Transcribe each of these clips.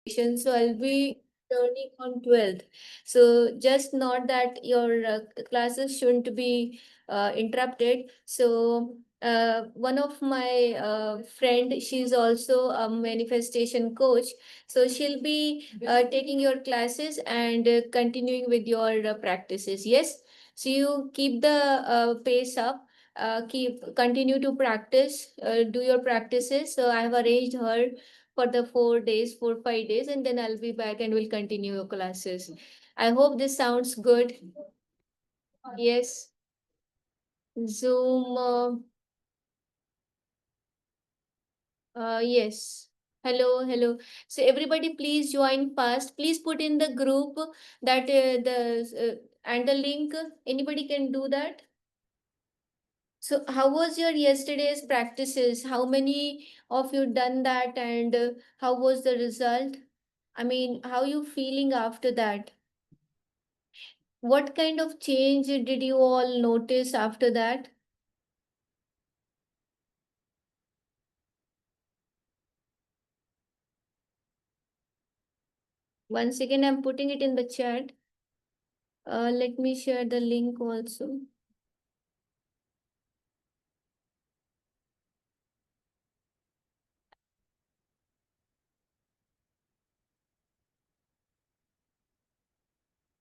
So I'll be turning on 12th. So just not that your classes shouldn't be interrupted. So one of my friend, she's also a manifestation coach. So she'll be taking your classes and continuing with your practices. Yes. So you keep the pace up. Keep continue to practice. Do your practices. So I have arranged her for the 4 days, 5 days, and then I'll be back and we'll continue your classes. I hope this sounds good. Yes. Zoom. Yes. Hello, hello. So everybody, please join fast. Please put in the group that and the link. Anybody can do that. So how was your yesterday's practices? How many of you done that, and how was the result? I mean, how you feeling after that? What kind of change did you all notice after that? Once again, I'm putting it in the chat. Let me share the link also.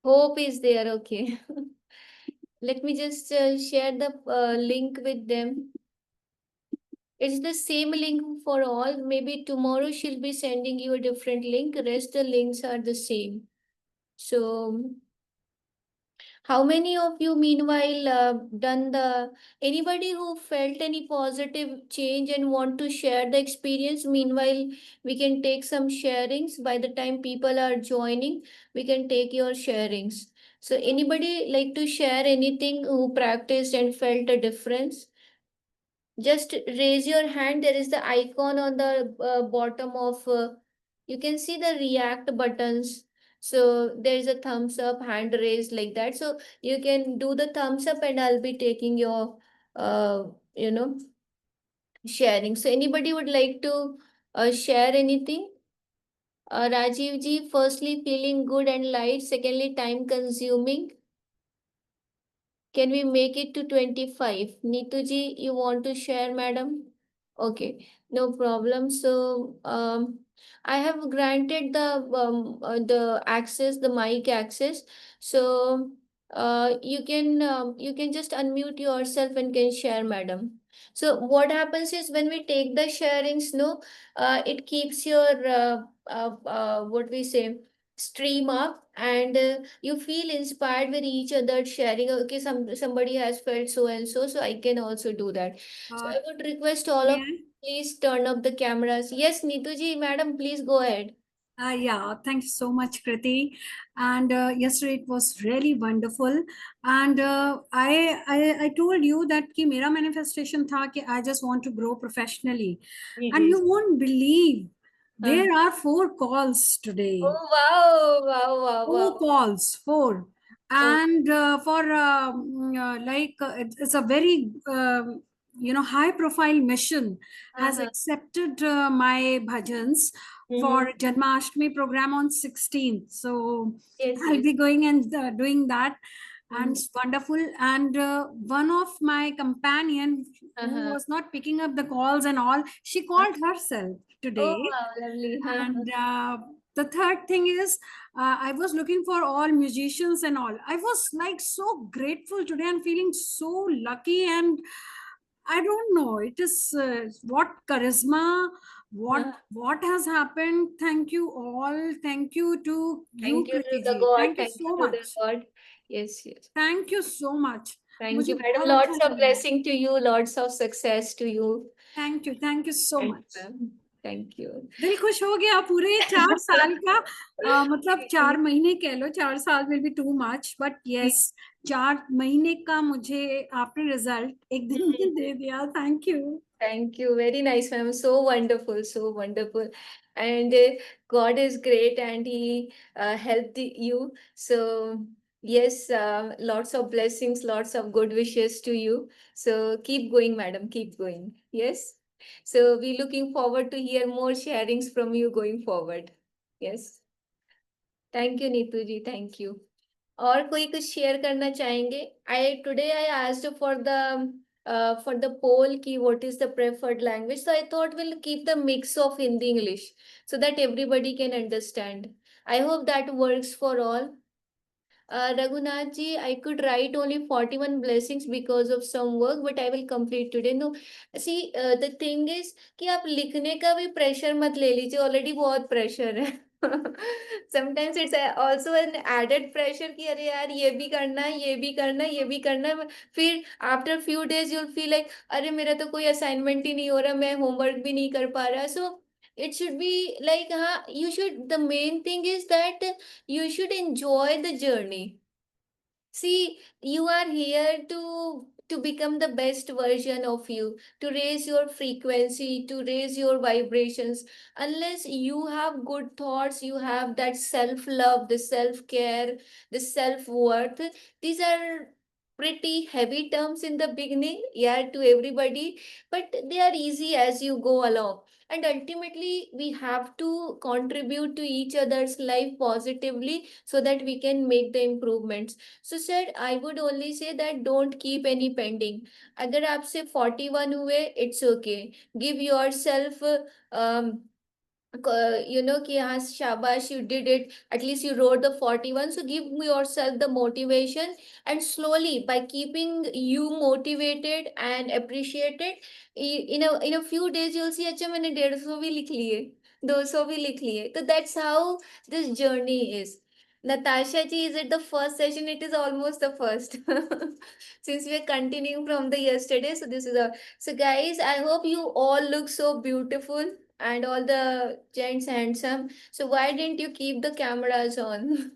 Hope is there. Okay. Let me just share the link with them. It's the same link for all. Maybe tomorrow she'll be sending you a different link. Rest the links are the same. So how many of you, meanwhile, done the anybody who felt any positive change and want to share the experience? Meanwhile, we can take some sharings. By the time people are joining, we can take your sharings. So, anybody like to share anything who practiced and felt a difference? Just raise your hand. There is the icon on the bottom of, you can see the react buttons. So there is a thumbs up, hand raised like that. So you can do the thumbs up and I'll be taking your, uh, you know, sharing. So anybody would like to share anything? Rajiv ji, firstly, feeling good and light. Secondly, time consuming. Can we make it to 25? Neetu ji, you want to share, madam? Okay, no problem. So, I have granted the access, the mic access. So, you can just unmute yourself and can share, madam. So, what happens is when we take the sharings, no, it keeps your what we say stream up, and you feel inspired with each other sharing. Okay, somebody has felt so and so, so I can also do that. So Uh, I would request all may of I? please turn up the cameras. Yes, Neetu ji, madam, please go ahead. Yeah, thank you so much, Kriti. And yesterday it was really wonderful. And I told you that कि मेरा manifestation था कि I just want to grow professionally. Ji And ji. you won't believe हाँ. there are 4 calls today. Oh wow, wow, wow, Four wow. calls, four. Oh. And it's a very high profile mission has Uh-huh. accepted my bhajans Mm-hmm. for Janmashtami program on 16th. So Yes, I'll yes. be going and doing that, and Mm-hmm. it's wonderful. And one of my companion who Uh-huh. was not picking up the calls and all, she called herself Oh today. wow, lovely. And the third thing is, I was looking for all musicians and all. I was like so grateful today and feeling so lucky. And I don't know, it is what charisma, Uh-huh. what has happened. Thank you all. Thank you to Thank you, you to Kriti the ji. God. Thank you Thank you so to the much. God. Yes, yes. Thank you so much. Thank मुझे you, madam. बहुत अच्छा Lots of लगा. blessing to you. Lots of success to you. Thank you so Thank much. you, ma'am. Thank you. दिल खुश हो गया पूरे 4 साल का. मतलब 4 महीने कह लो, 4 साल will be too much, but yes 4 महीने का मुझे आपने रिजल्ट एक दिन में दे दिया. Thank you. Thank you. Very nice, ma'am. So wonderful, so wonderful. And God is great and He helped you. So, yes, lots of blessings, lots of good wishes to you. So, keep going, madam. Keep going. Yes. So, we looking forward to hear more sharings from you going forward. Yes, thank you Neetu ji, thank you. और कोई कुछ share करना चाहेंगे? I asked for the poll ki what is the preferred language, so I thought we'll keep the mix of Hindi English so that everybody can understand. I hope that works for all. Raghunath ji, I could write only 41 blessings because of some work, but I will complete today. No, see, the thing is कि आप लिखने का भी pressure मत ले लीजिए, already बहुत pressure है. Sometimes it's also an added pressure कि अरे यार ये भी करना है, ये भी करना है, ये भी करना है. फिर after few days you'll feel like अरे मेरा तो कोई assignment ही नहीं हो रहा, मैं homework भी नहीं कर पा रहा. So it should be like हाँ, you should, the main thing is that you should enjoy the journey. See, you are here to become the best version of you, to raise your frequency, to raise your vibrations. Unless you have good thoughts, you have that self-love, the self-care, the self-worth. These are pretty heavy terms in the beginning, yeah, to everybody, but they are easy as you go along. And ultimately, we have to contribute to each other's life positively so that we can make the improvements. So sir, I would only say that don't keep any pending. अगर आपसे 41 हुए, it's okay. Give yourself um, you know कि हाँ शाबाश, you did it, at least you wrote the 41. So give yourself the motivation, and slowly by keeping you motivated and appreciated, in a few days you'll see अच्छा मैंने 150 भी लिख लिए, 200 भी लिख लिए. So that's how this journey is. Natasha ji, is it the first session? It is almost the first. Since we are continuing from the yesterday, so this is a, so guys, I hope you all look so beautiful and all the gents handsome. So why didn't you keep the cameras on?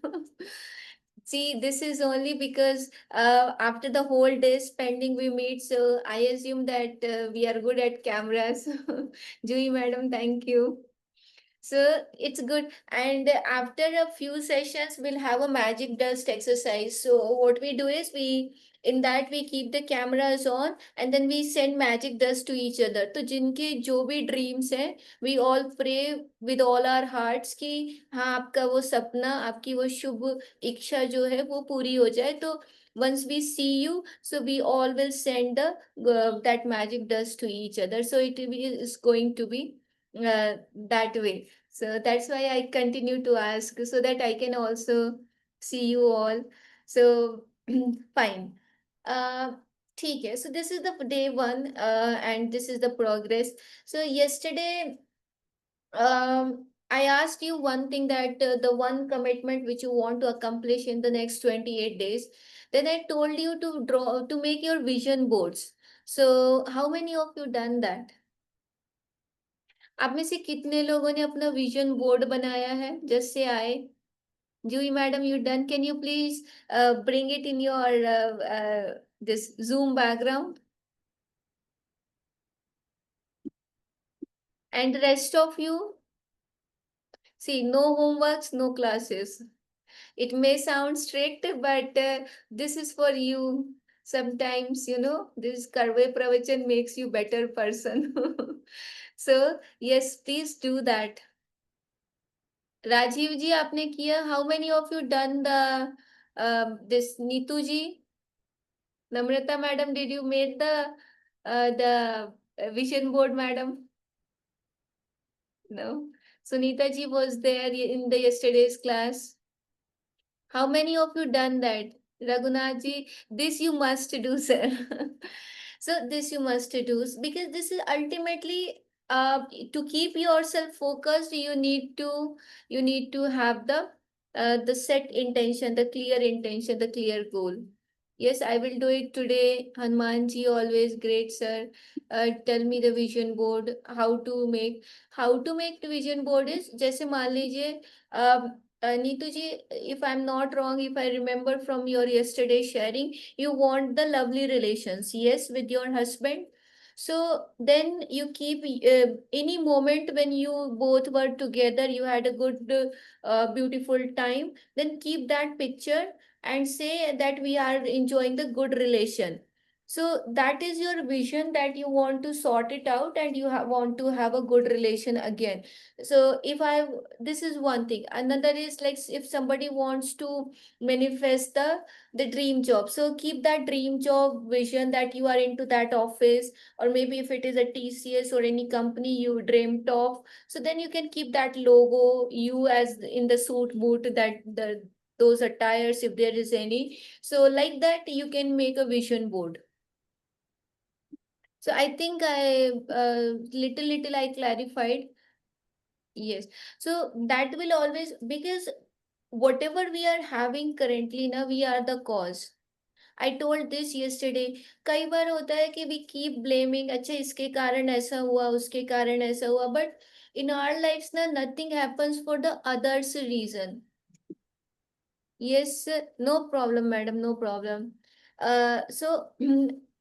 See, this is only because after the whole day spending we meet, so I assume that we are good at cameras. Jui madam, thank you. So it's good. And after a few sessions, we'll have a magic dust exercise. So what we do is in that we keep the cameras on and then we send magic dust to each other. तो जिनके जो भी dreams है, we all pray with all our hearts कि हाँ आपका वो सपना, आपकी वो शुभ इच्छा जो है वो पूरी हो जाए. तो once we see you, so we all will send that magic dust to each other. So is going to be that way. So that's why I continue to ask so that I can also see you all. So fine. Uh, ठीक है. So this is the day one, and this is the progress. So yesterday, I asked you one thing, that the one commitment which you want to accomplish in the next 28 days. Then I told you to make your vision boards. So how many of you done that? आप में से कितने लोगों ने अपना vision board बनाया है? Just say आए. Juhi madam, you done? Can you please bring it in your this Zoom background? And the rest of you, see, no homeworks, no classes. It may sound strict, but this is for you. Sometimes, this Karve Pravachan makes you better person. So, yes, please do that. Rajiv जी आपने किया? How many of you done the this Neetu ji? Namrata madam, did you make the vision board, madam? No. Sunita ji was there in the yesterday's class. How many of you done that? Raghunath ji, this you must do, sir. So this you must do because this is ultimately to keep yourself focused. You need to have the set intention, the clear intention, the clear goal. Yes, I will do it today. Hanuman ji, always great, sir. Tell me the vision board. How to make the vision board is जैसे मान लीजिए Neetu ji, if I'm not wrong, if I remember from your yesterday sharing, you want the lovely relations, yes, with your husband. So then you keep any moment when you both were together, you had a good, beautiful time, then keep that picture and say that we are enjoying the good relation. So that is your vision, that you want to sort it out and you want to have a good relation again. So if I, this is one thing. Another is like if somebody wants to manifest the dream job, so keep that dream job vision that you are into that office, or maybe if it is a TCS or any company you dreamt of, so then you can keep that logo, you as in the suit boot, that the those attires if there is any. So like that you can make a vision board. So I think I little I clarified. Yes. So that will always, because whatever we are having currently now, we are the cause. I told this yesterday. कई बार होता है कि we keep blaming, अच्छा इसके कारण ऐसा हुआ, उसके कारण ऐसा हुआ, but in our lives ना nothing happens for the others reason. Yes, no problem, madam, no problem. So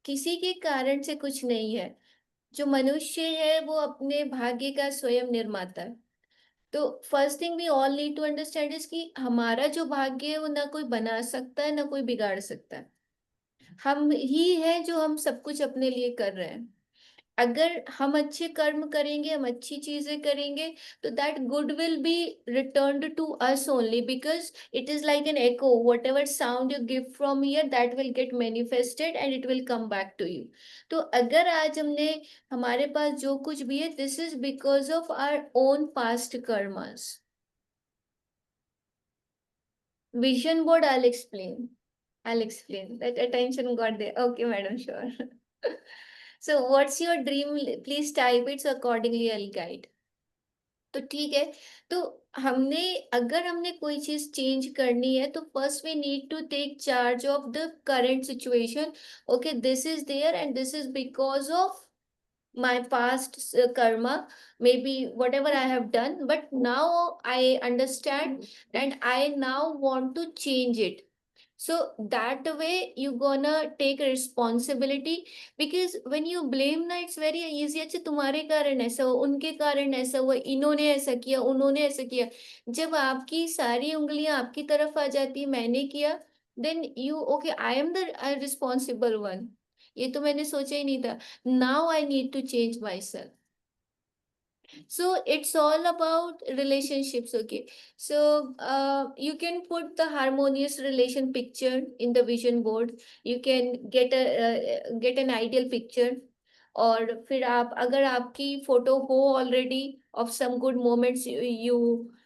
किसी के कारण से कुछ नहीं है. जो मनुष्य है वो अपने भाग्य का स्वयं निर्माता है. तो first thing we all need to understand is कि हमारा जो भाग्य है वो ना कोई बना सकता है ना कोई बिगाड़ सकता है. हम ही हैं जो हम सब कुछ अपने लिए कर रहे हैं. अगर हम अच्छे कर्म करेंगे, हम अच्छी चीजें करेंगे, तो that good will be returned to us only, because it is like an echo. Whatever sound you give from here, that will get manifested and it will come back to you. तो अगर आज हमने, हमारे पास जो कुछ भी है, this is because of our own past karmas. Vision board, I'll explain. I'll explain. That attention got there. Okay, madam, sure. So what's your dream? Please type it, so accordingly I'll guide. तो ठीक है. तो हमने, अगर हमने कोई चीज change करनी है, तो first we need to take charge of the current situation. Okay, this is there and this is because of my past karma, maybe whatever I have done, but now I understand and I now want to change it. So that way you gonna take responsibility, because when you blame na, it's very easy. अच्छा तुम्हारे कारण ऐसा हुआ, उनके कारण ऐसा हुआ, इन्होंने ऐसा किया, उन्होंने ऐसा किया. जब आपकी सारी उंगलियां आपकी तरफ आ जाती है, मैंने किया, then you, okay, I am the responsible one. ये तो मैंने सोचा ही नहीं था. Now I need to change myself. So it's all about relationships. Okay, so you can put the harmonious relation picture in the vision board. You can get an ideal picture. और फिर आप, अगर आपकी फोटो हो already of some good moments you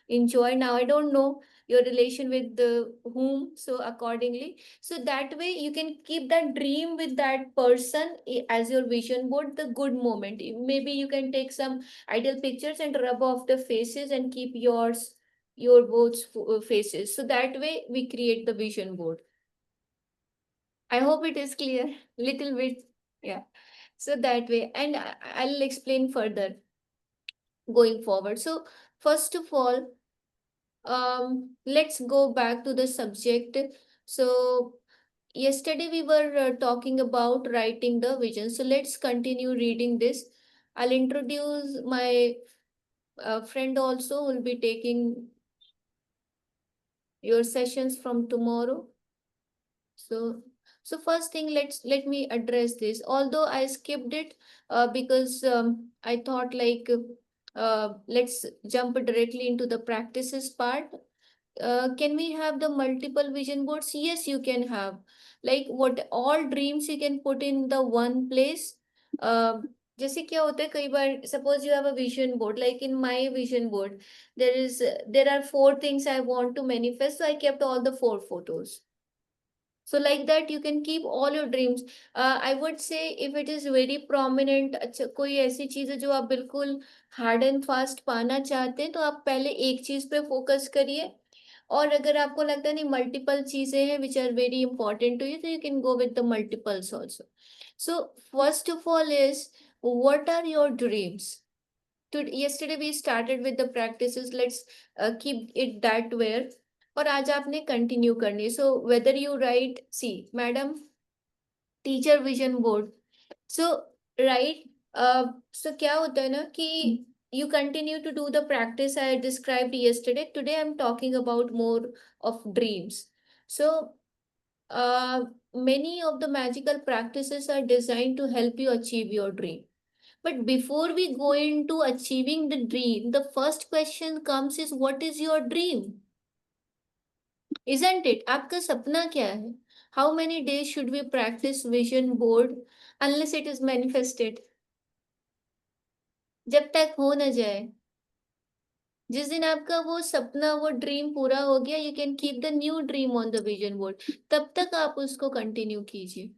enjoy now, I don't know your relation with the whom, so accordingly, so that way you can keep that dream with that person as your vision board, the good moment. Maybe you can take some ideal pictures and rub off the faces and keep your both faces, so that way we create the vision board. I hope it is clear. Little bit, yeah. So that way, and I'll explain further going forward. So first of all, let's go back to the subject. So yesterday we were talking about writing the vision. So let's continue reading this. I'll introduce my friend also, who will be taking your sessions from tomorrow. So first thing, let me address this. Although I skipped it because I thought like let's jump directly into the practices part. Can we have the multiple vision boards? Yes, you can have. Like what all dreams you can put in the one place. Uh, जैसे क्या होता है कई बार, suppose you have a vision board, like in my vision board, there are 4 things I want to manifest, so I kept all the 4 photos. So like that you can keep all your dreams. I would say if it is very prominent, अच्छा कोई ऐसी चीज है जो आप बिल्कुल hard and fast पाना चाहते हैं, तो आप पहले एक चीज पे फोकस करिए. और अगर आपको लगता है नहीं मल्टीपल चीजें हैं which are very important to you, तो you can go with the multiples also. So first of all is, what are your dreams? Yesterday we started with the practices. Let's keep it that way. और आज आपने continue करनी है. So whether you write, see madam, teacher vision board. So right, so क्या होता है ना कि you continue to do the practice I described yesterday. Today I'm talking about more of dreams. So many of the magical practices are designed to help you achieve your dream. But before we go into achieving the dream, the first question comes is what is your dream? Isn't it? आपका सपना क्या है? How many days should we practice vision board unless it is manifested? जब तक हो न जाए, जिस दिन आपका वो सपना वो ड्रीम पूरा हो गया, you can keep the new dream on the vision board, तब तक आप उसको कंटिन्यू कीजिए।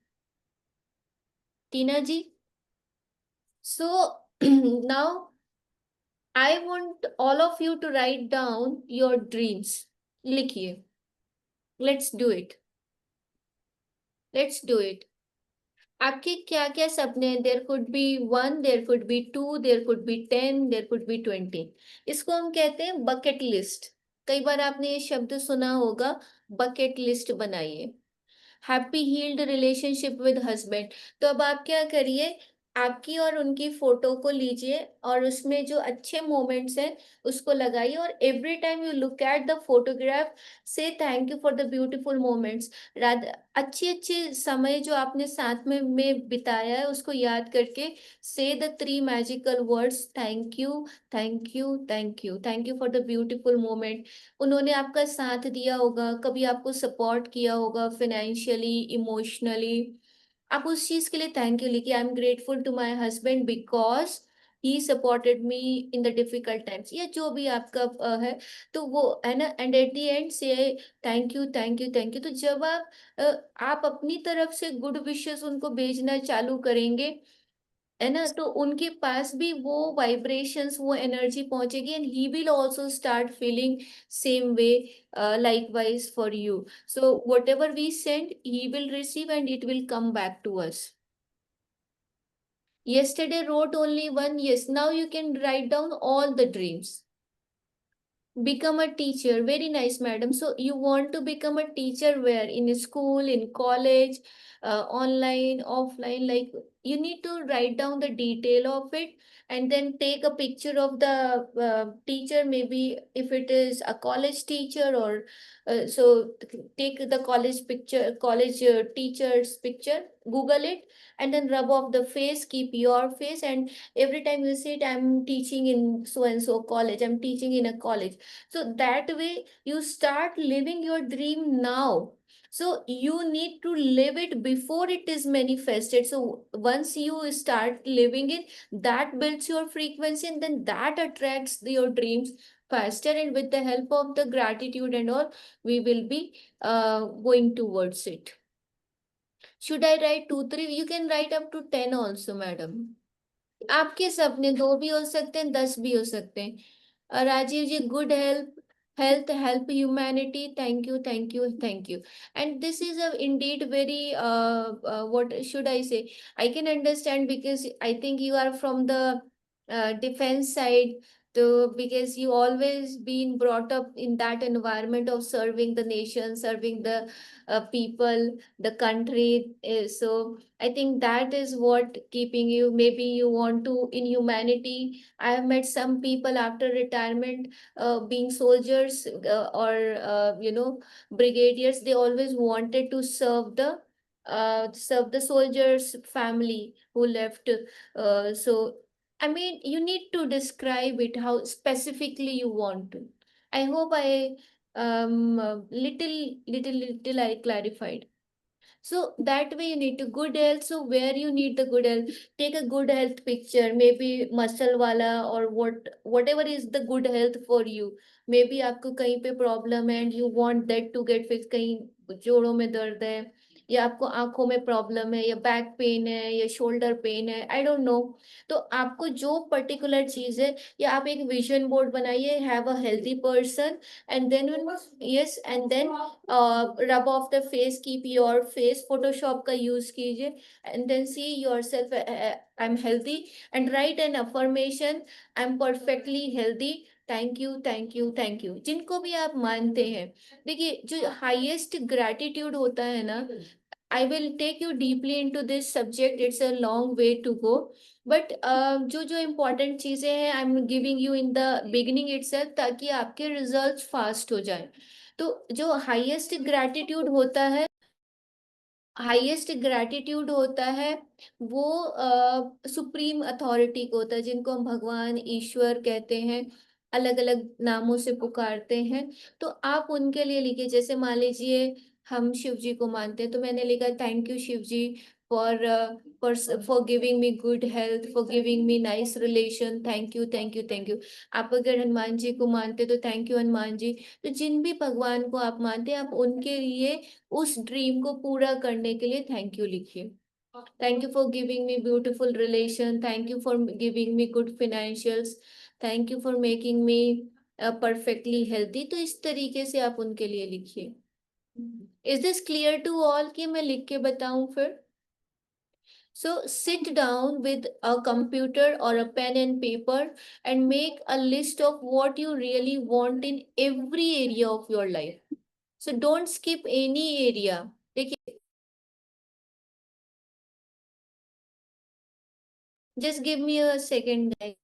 Tina ji, so now I want all of you to write down your dreams. लिखिए, let's do it, let's do it. आपके क्या क्या सपने हैं? There could be 1, there could be 2, there could be 10, there could be 20। इसको हम कहते हैं बकेट लिस्ट। कई बार आपने ये शब्द सुना होगा, बकेट लिस्ट बनाइए। Happy healed relationship with husband. तो अब आप क्या करिए, आपकी और उनकी फोटो को लीजिए और उसमें जो अच्छे मोमेंट्स हैं उसको लगाइए, और every time you look at the photograph से thank you for the beautiful moments. अच्छे अच्छे समय जो आपने साथ में बिताया है उसको याद करके से the 3 magical words, thank you, thank you, thank you, thank you for the beautiful moment. उन्होंने आपका साथ दिया होगा, कभी आपको सपोर्ट किया होगा फाइनेंशियली, इमोशनली, आप उस चीज के लिए थैंक यू लिखिए। I am grateful to my husband because he supported me in the difficult times, या जो भी आपका है, तो वो है ना। एंड एट द एंड से thank you, thank you, thank you. तो जब आप अपनी तरफ से गुड विशेस उनको भेजना चालू करेंगे, है ना, तो उनके पास भी वो वाइब्रेशंस, वो एनर्जी पहुंचेगी, and he will also start feeling same way likewise for you. So whatever we send, he will receive and it will come back to us. Yesterday wrote only one, yes, now you can write down all the dreams. Become a teacher. Very nice, madam. So you want to become a teacher where? In school, in college, online, offline? Like, you need to write down the detail of it and then take a picture of the teacher. Maybe if it is a college teacher, or so take the college picture, college teacher's picture, Google it, and then rub off the face, keep your face, and every time you say it, I'm teaching in so and so college, I'm teaching in a college. So that way you start living your dream now. So you need to live it before it is manifested. So once you start living it, that builds your frequency, and then that attracts your dreams faster. And with the help of the gratitude and all, we will be going towards it. Should I write 2, 3? You can write up to 10 also, madam. आपके सपने 2 भी हो सकते हैं, 10 भी हो सकते हैं। Rajiv ji, good health, help humanity, thank you, thank you, thank you. And this is a indeed very what should I say? I can understand because I think you are from the defense side. So because you always been brought up in that environment of serving the nation, serving the people, the country. So I think that is what keeping you. Maybe you want to in humanity. I have met some people after retirement, being soldiers or brigadiers. They always wanted to serve the soldiers' family who left. So I mean, you need to describe it how specifically you want to. I hope I little I clarified. So that way you need to good health. So where you need the good health, take a good health picture, maybe muscle wala or whatever is the good health for you. Maybe आपको कहीं पे problem है and you want that to get fixed, कहीं जोड़ों में दर्द है, या आपको आंखों में प्रॉब्लम है, या बैक पेन है, या शोल्डर पेन है, आई डोंट नो। तो आपको जो पर्टिकुलर चीज है, या आप एक विजन बोर्ड बनाइए, have a healthy person, and then yes, and then rub off the face, keep your face, photoshop का use कीजिए, and then see yourself, I'm healthy, and write an affirmation, I'm perfectly healthy, thank you, thank you, thank you, जिनको भी आप मानते हैं। देखिए, जो highest gratitude होता है ना, I will take you deeply into this subject, it's a long way to go, but जो जो इम्पोर्टेंट चीजें हैं I am giving you in the beginning itself, ताकि आपके रिजल्ट्स फास्ट हो जाए। तो जो हाईएस्ट ग्रैटिट्यूड होता है हाईएस्ट ग्रैटिट्यूड होता है वो सुप्रीम अथॉरिटी को होता है, जिनको हम भगवान ईश्वर कहते हैं, अलग अलग नामों से पुकारते हैं। तो आप उनके लिए लिखिए, जैसे मान लीजिए हम शिव जी को मानते हैं, तो मैंने लिखा thank you Shiv ji for for giving me good health, for giving me nice relation, thank you thank you thank you. आप अगर हनुमान जी को मानते हैं, तो थैंक यू हनुमान जी। तो जिन भी भगवान को आप मानते हैं, आप उनके लिए उस ड्रीम को पूरा करने के लिए थैंक यू लिखिए। Thank you for giving me beautiful relation, thank you for giving me good financials, thank you for making me perfectly healthy. तो इस तरीके से आप उनके लिए लिखिए। Is this clear to all कि मैं लिख के बताऊं फिर? So sit down with a computer or a pen and paper and make a list of what you really want in every area of your life. So don't skip any area. देखिए, just give me a second, guys.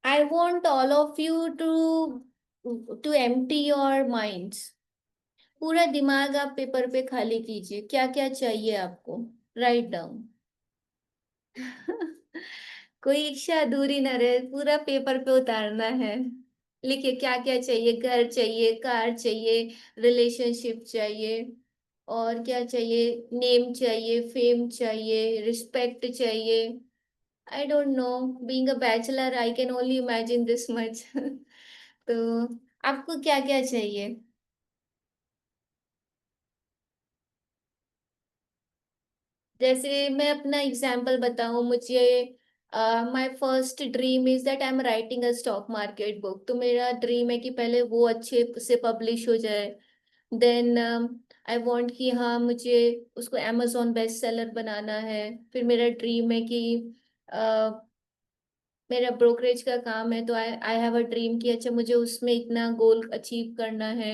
I want all of you to empty your minds. पूरा दिमाग आप paper पे खाली कीजिए, क्या क्या चाहिए आपको, राइट डाउन। कोई इच्छा अधूरी ना रहे, पूरा पेपर पे उतारना है। लिखिए क्या क्या चाहिए, घर चाहिए, कार चाहिए, रिलेशनशिप चाहिए, और क्या चाहिए, नेम चाहिए, फेम चाहिए, रिस्पेक्ट चाहिए। आई don't no, being a bachelor I can only imagine this much. तो आपको क्या क्या चाहिए? जैसे मैं अपना एग्जाम्पल बताऊं, मुझे my first dream is that I am writing a stock market book. तो मेरा ड्रीम है कि पहले वो अच्छे से पब्लिश हो जाए, देन आई वांट कि हाँ मुझे उसको amazon बेस्ट सेलर बनाना है। फिर मेरा ड्रीम है कि मेरा ब्रोकरेज का काम है, तो आई आई हैव अ ड्रीम कि अच्छा मुझे उसमें इतना गोल अचीव करना है।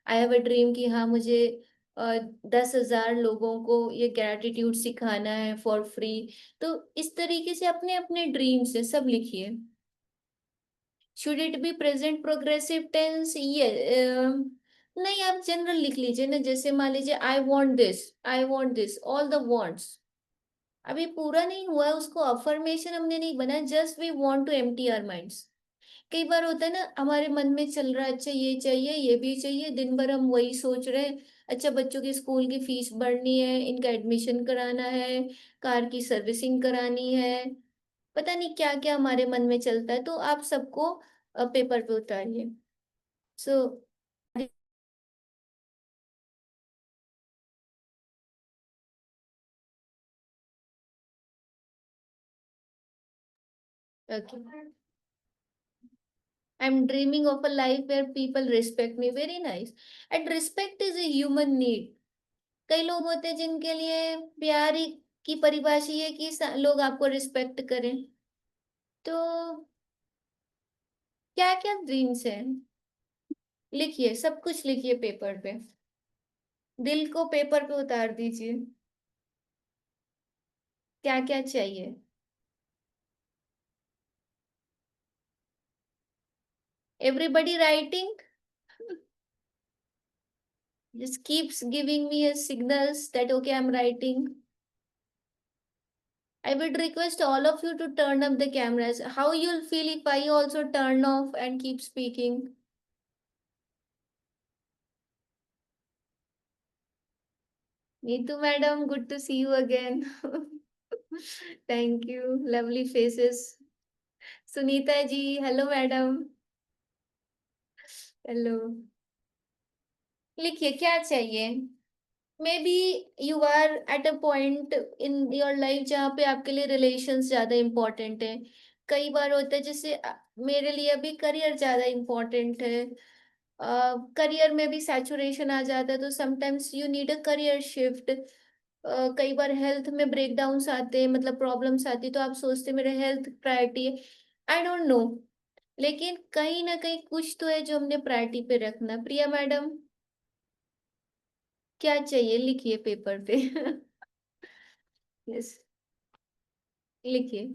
आई हैव अ ड्रीम कि हाँ मुझे 10,000 लोगों को ये ग्रेटिट्यूड सिखाना है फॉर फ्री। तो इस तरीके से अपने अपने ड्रीम्स है, सब लिखिए। Should it be present progressive tense? ये नहीं, आप जनरल लिख लीजिए ना, जैसे मान लीजिए I want this, I want this, all the wants. अभी पूरा नहीं हुआ है, उसको अफर्मेशन हमने नहीं बनाया, just we want to empty our minds. कई बार होता है ना, हमारे मन में चल रहा है अच्छा ये चाहिए, ये भी चाहिए, दिन भर हम वही सोच रहे हैं। अच्छा बच्चों की स्कूल की फीस भरनी है, इनका एडमिशन कराना है, कार की सर्विसिंग करानी है, पता नहीं क्या क्या हमारे मन में चलता है। तो आप सबको पेपर पे उतारिए। So okay, I am dreaming of a life where people respect me, very nice. And respect is a human need. कई लोग होते हैं जिनके लिए प्यार ही की परिभाषा ये है कि लोग आपको रिस्पेक्ट करें। तो क्या क्या ड्रीम्स हैं, लिखिए, सब कुछ लिखिए पेपर पे, दिल को पेपर पे उतार दीजिए। क्या क्या चाहिए? Everybody writing, just keeps giving me a signals that okay I'm writing. I would request all of you to turn up the cameras. How you'll feel if I also turn off and keep speaking? Neetu madam, good to see you again. Thank you. Lovely faces. Sunita ji, hello madam. Hello. लिखिए क्या चाहिए। May be you are at a point in your life जहाँ पे आपके लिए relations ज्यादा important है। कई बार होता है जैसे मेरे लिए अभी करियर ज्यादा इम्पोर्टेंट है। करियर में भी सैचुरेशन आ जाता है, तो sometimes you need a career shift. कई बार हेल्थ में ब्रेकडाउन्स आते हैं, मतलब प्रॉब्लम्स आती है, तो आप सोचते हैं मेरे हेल्थ प्रायोरिटी है। आई डोंट नो, लेकिन कहीं ना कहीं कुछ तो है जो हमने प्रायोरिटी पे रखना। प्रिया मैडम, क्या चाहिए लिखिए पेपर पे। यस, लिखिए।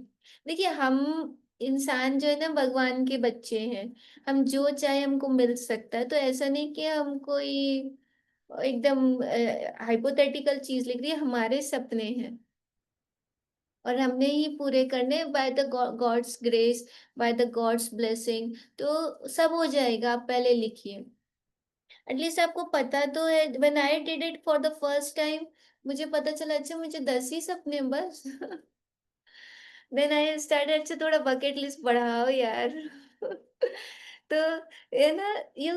देखिए हम इंसान जो है ना भगवान के बच्चे हैं। हम जो चाहे हमको मिल सकता है, तो ऐसा नहीं कि हम कोई एकदम हाइपोथेटिकल चीज लिख रही है। हमारे सपने हैं और हमने ही पूरे करने, by the gods grace, by the gods blessing. तो सब हो जाएगा, आप पहले लिखिए। एटलीस्ट आपको पता तो है। When I did it for the first time, मुझे पता चला अच्छा मुझे 10 ही सपने हैं बस। देन आई स्टार्टेड, अच्छा थोड़ा बकेट लिस्ट बढ़ाओ यार। तो ये ना, यू,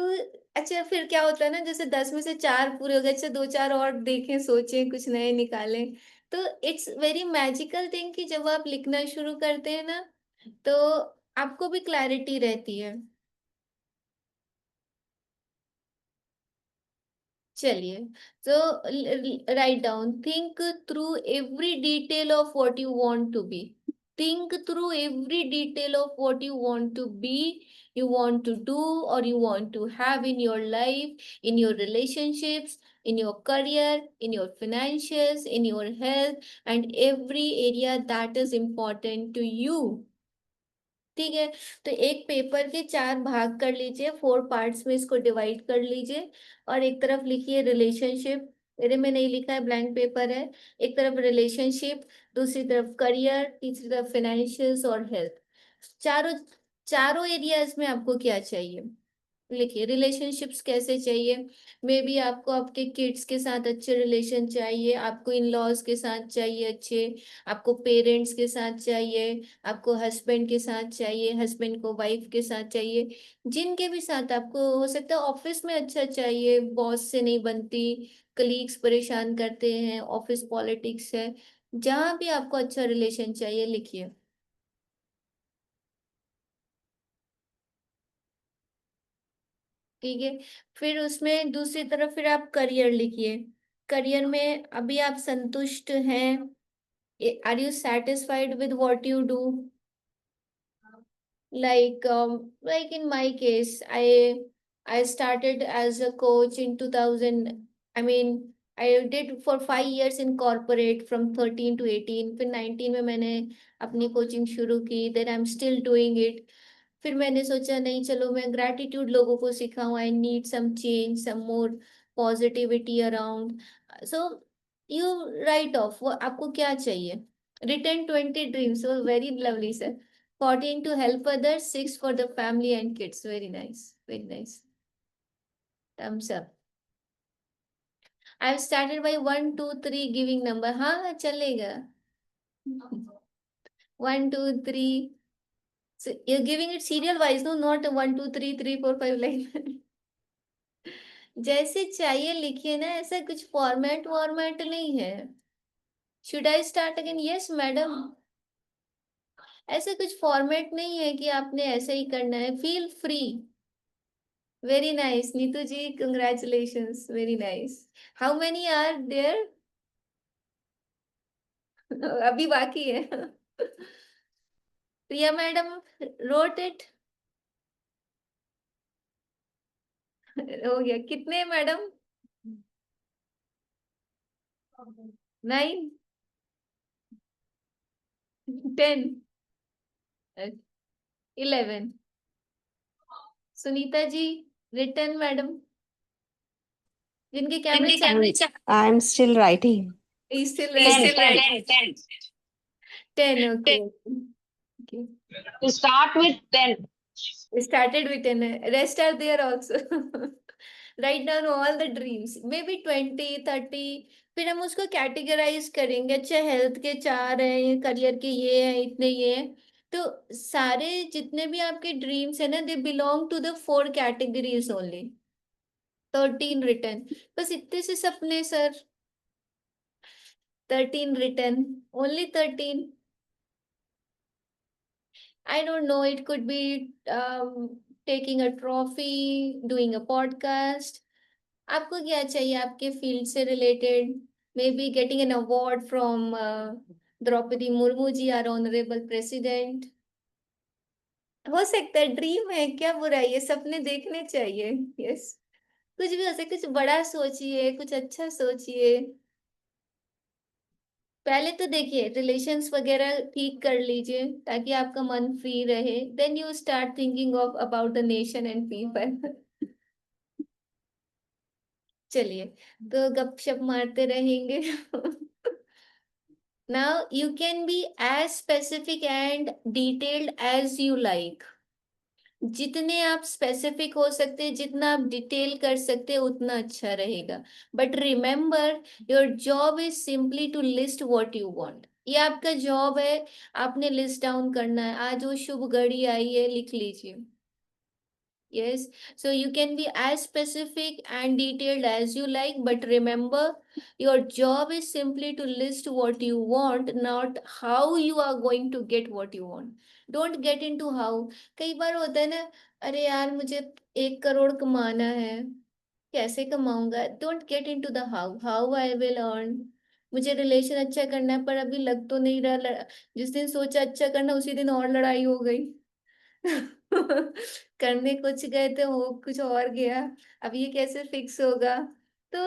अच्छा फिर क्या होता है ना, जैसे 10 में से 4 पूरे हो गए, अच्छा 2-4 और देखें, सोचें, कुछ नए निकालें। तो इट्स वेरी मैजिकल थिंग कि जब आप लिखना शुरू करते हैं ना, तो आपको भी क्लैरिटी रहती है। चलिए, तो write down, think through every detail of what you want to be. Think through every detail of what you want to be, you want to do, or you want to have in your life, in your relationships, in your career, in your financials, in your health, and every area that is important to you। ठीक है, तो एक paper के 4 भाग कर लीजिए, 4 parts में इसको डिवाइड कर लीजिए। और एक तरफ लिखिए रिलेशनशिप, मेरे में नहीं लिखा है, ब्लैंक पेपर है। एक तरफ रिलेशनशिप, दूसरी तरफ करियर, तीसरी तरफ फाइनेंशियल्स और हेल्थ। चारों चारों एरियाज में आपको क्या चाहिए लिखिए। रिलेशनशिप्स कैसे चाहिए? मे बी आपको आपके किड्स के साथ अच्छे रिलेशन चाहिए, आपको इन लॉज के साथ चाहिए अच्छे, आपको पेरेंट्स के साथ चाहिए, आपको हस्बैंड के साथ चाहिए, हस्बैंड को वाइफ के साथ चाहिए, जिनके भी साथ आपको हो सकता है। ऑफिस में अच्छा चाहिए, बॉस से नहीं बनती, कलीग्स परेशान करते हैं, ऑफिस पॉलिटिक्स है, जहां भी आपको अच्छा रिलेशन चाहिए लिखिए। ठीक है, फिर उसमें दूसरी तरफ फिर आप करियर लिखिए। करियर में अभी आप संतुष्ट हैं? Are you satisfied with what you do? Like in my case, I started as a coach in 2000. I mean, I did for 5 years in corporate from 13 to 18, फिर 19 में मैंने अपनी कोचिंग शुरू की, then I'm still doing it। फिर मैंने सोचा नहीं, चलो मैं ग्रैटिट्यूड लोगों को सिखाऊं, I need some change, some more positivity around. So you write off, वो आपको क्या चाहिए। Written 20 dreams, very lovely sir. 14 to help others, 6 for the family and kids, very nice, very nice, thumbs up। I've started by 1 2 3 giving number, हाँ चलेगा। 1 2 3, so you're giving it serial wise, no, not 1 2 3 3 4 5 like। जैसे चाहिए लिखिए ना, ऐसा कुछ format वॉर्मेट नहीं है। Should I start again? Yes madam, ऐसे कुछ फॉर्मेट नहीं है कि आपने ऐसे ही करना है, feel free. Very nice Neetu ji, congratulations, very nice. How many are there? अभी बाकी है। Priya madam wrote it. हो गया, कितने madam? 9, 10, 11। Sunita ji, written madam, जिनके कैमरे I'm still writing. Still 10, ready. 10. 10, okay. To start with 10. Started with 10, rest are there also। Write down all the dreams, maybe 20 30। फिर हम उसको कैटेगराइज करेंगे, अच्छा हेल्थ के 4 हैं, करियर के ये हैं, इतने ये हैं। तो सारे जितने भी आपके ड्रीम्स है ना, they belong to the 4 categories only. 13 written, बस इतने से सपने sir. 13 written, only 13। I don't know, it could be taking a trophy, doing a podcast। आपको क्या चाहिए आपके फील्ड से related? May be getting an award from Draupadi Murmu ji, our honourable president. हो सकता है, ड्रीम है, क्या बुरा है, ये सपने देखने चाहिए। यस, कुछ भी हो सकता है, कुछ बड़ा सोचिए, कुछ अच्छा सोचिए। पहले तो देखिए रिलेशंस वगैरह ठीक कर लीजिए ताकि आपका मन फ्री रहे, then you start thinking of about the nation and people. चलिए, तो गपशप मारते रहेंगे। Now you can be as specific and detailed as you like. जितने आप स्पेसिफिक हो सकते हैं, जितना आप डिटेल कर सकते हैं, उतना अच्छा रहेगा। But remember, your job is simply to list what you want. ये आपका जॉब है, आपने लिस्ट डाउन करना है। आज वो शुभ घड़ी आई है, लिख लीजिए। Yes, so you can be as specific and detailed as you like, but remember, your job is simply to list what you want, not how you are going to get what you want. Don't get into how. कई बार होता है ना, अरे यार मुझे 1 करोड़ कमाना है, कैसे कमाऊंगा? Don't get into the how I will earn. मुझे रिलेशन अच्छा करना है, पर अभी लग तो नहीं रहा, जिस दिन सोचा अच्छा करना उसी दिन और लड़ाई हो गई। करने कुछ गए थे, हो कुछ और गया। अब ये कैसे फिक्स होगा? तो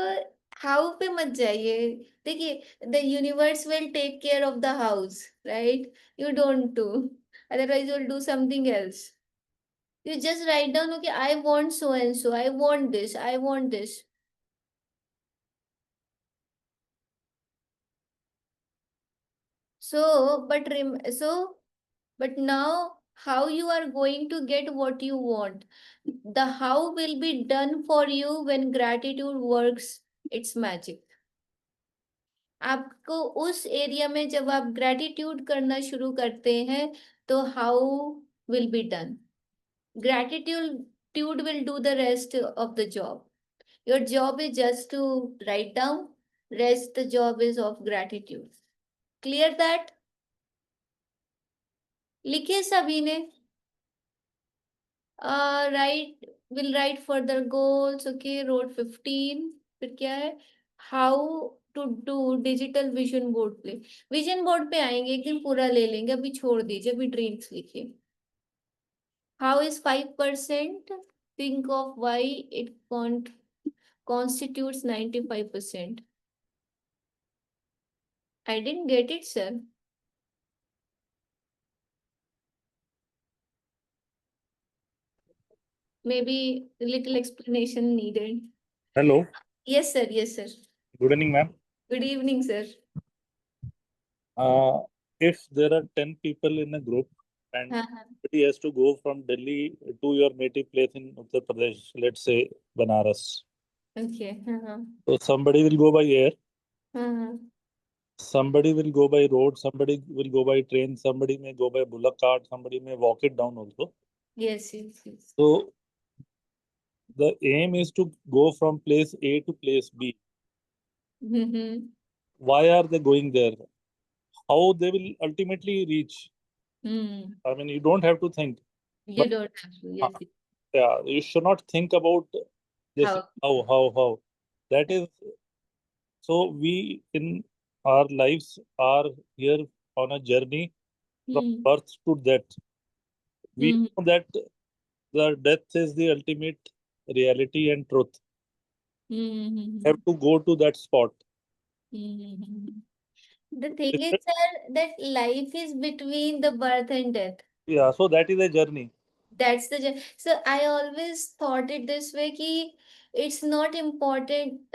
हाउ पे मत जाइए। देखिए, the universe will take care of the house, right? You don't do, otherwise you will do something else. You just write down, okay, I want so and so, I want this, I want this. But now how you are going to get what you want? The how will be done for you when gratitude works its magic. आपको उस area में जब आप gratitude करना शुरू करते हैं, तो how will be done. Gratitude will do the rest of the job. Your job is just to write down, rest the job is of gratitude. Clear that? लिखे सभी ने? Right, will write further goals. Okay, wrote 15। फिर क्या है? How to do digital vision board पे। Vision board पे आएंगे, एक दिन पूरा ले लेंगे, अभी छोड़ दीजिए, अभी ड्रीम्स लिखिए। How is 5%? Think of why it constitutes 95%. I didn't get it, sir. Maybe a little explanation needed. Hello. Yes, sir. Yes, sir. Good evening, ma'am. Good evening, sir. If there are 10 people in a group and Uh-huh. somebody has to go from Delhi to your native place in Uttar Pradesh, let's say Banaras. Okay. Uh-huh. So somebody will go by air, Uh-huh. somebody will go by road, somebody will go by train, somebody may go by bullock cart, somebody may walk it down also. Yes, yes, yes. So the aim is to go from place A to place B. Mm-hmm. Why are they going there? How they will ultimately reach? Hmm. I mean, you don't have to think. You But don't have to. Yes. Yes. yeah, you should not think about this How? how. That is, so we in our lives are here on a journey from Hmm. birth to death. We Hmm. know that the death is the ultimate reality and truth. Hmm. Have to go to that spot. Hmm. The thing is, Different- sir, that life is between the birth and death. Yeah, so that is a journey. That's the so I always thought it this way कि it's not important.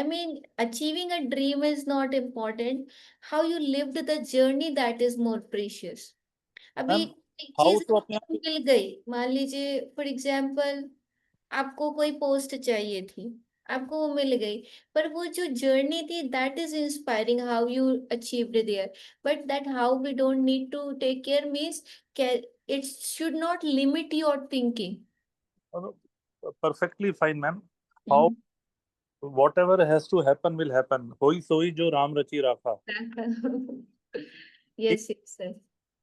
I mean, achieving a dream is not important. How you lived the journey, that is more precious. अभी Ma'am, एक how चीज to अपने आपको मिल गई, मान लीजिए for example आपको कोई पोस्ट चाहिए थी, आपको वो मिल गई, पर वो जो जर्नी थी that is inspiring, how you achieved there. But that how we don't need to take care means it should not limit your thinking. perfectly fine, ma'am. How whatever has to happen will happen. होई सोई जो राम रची राखा. Yes, yes, sir.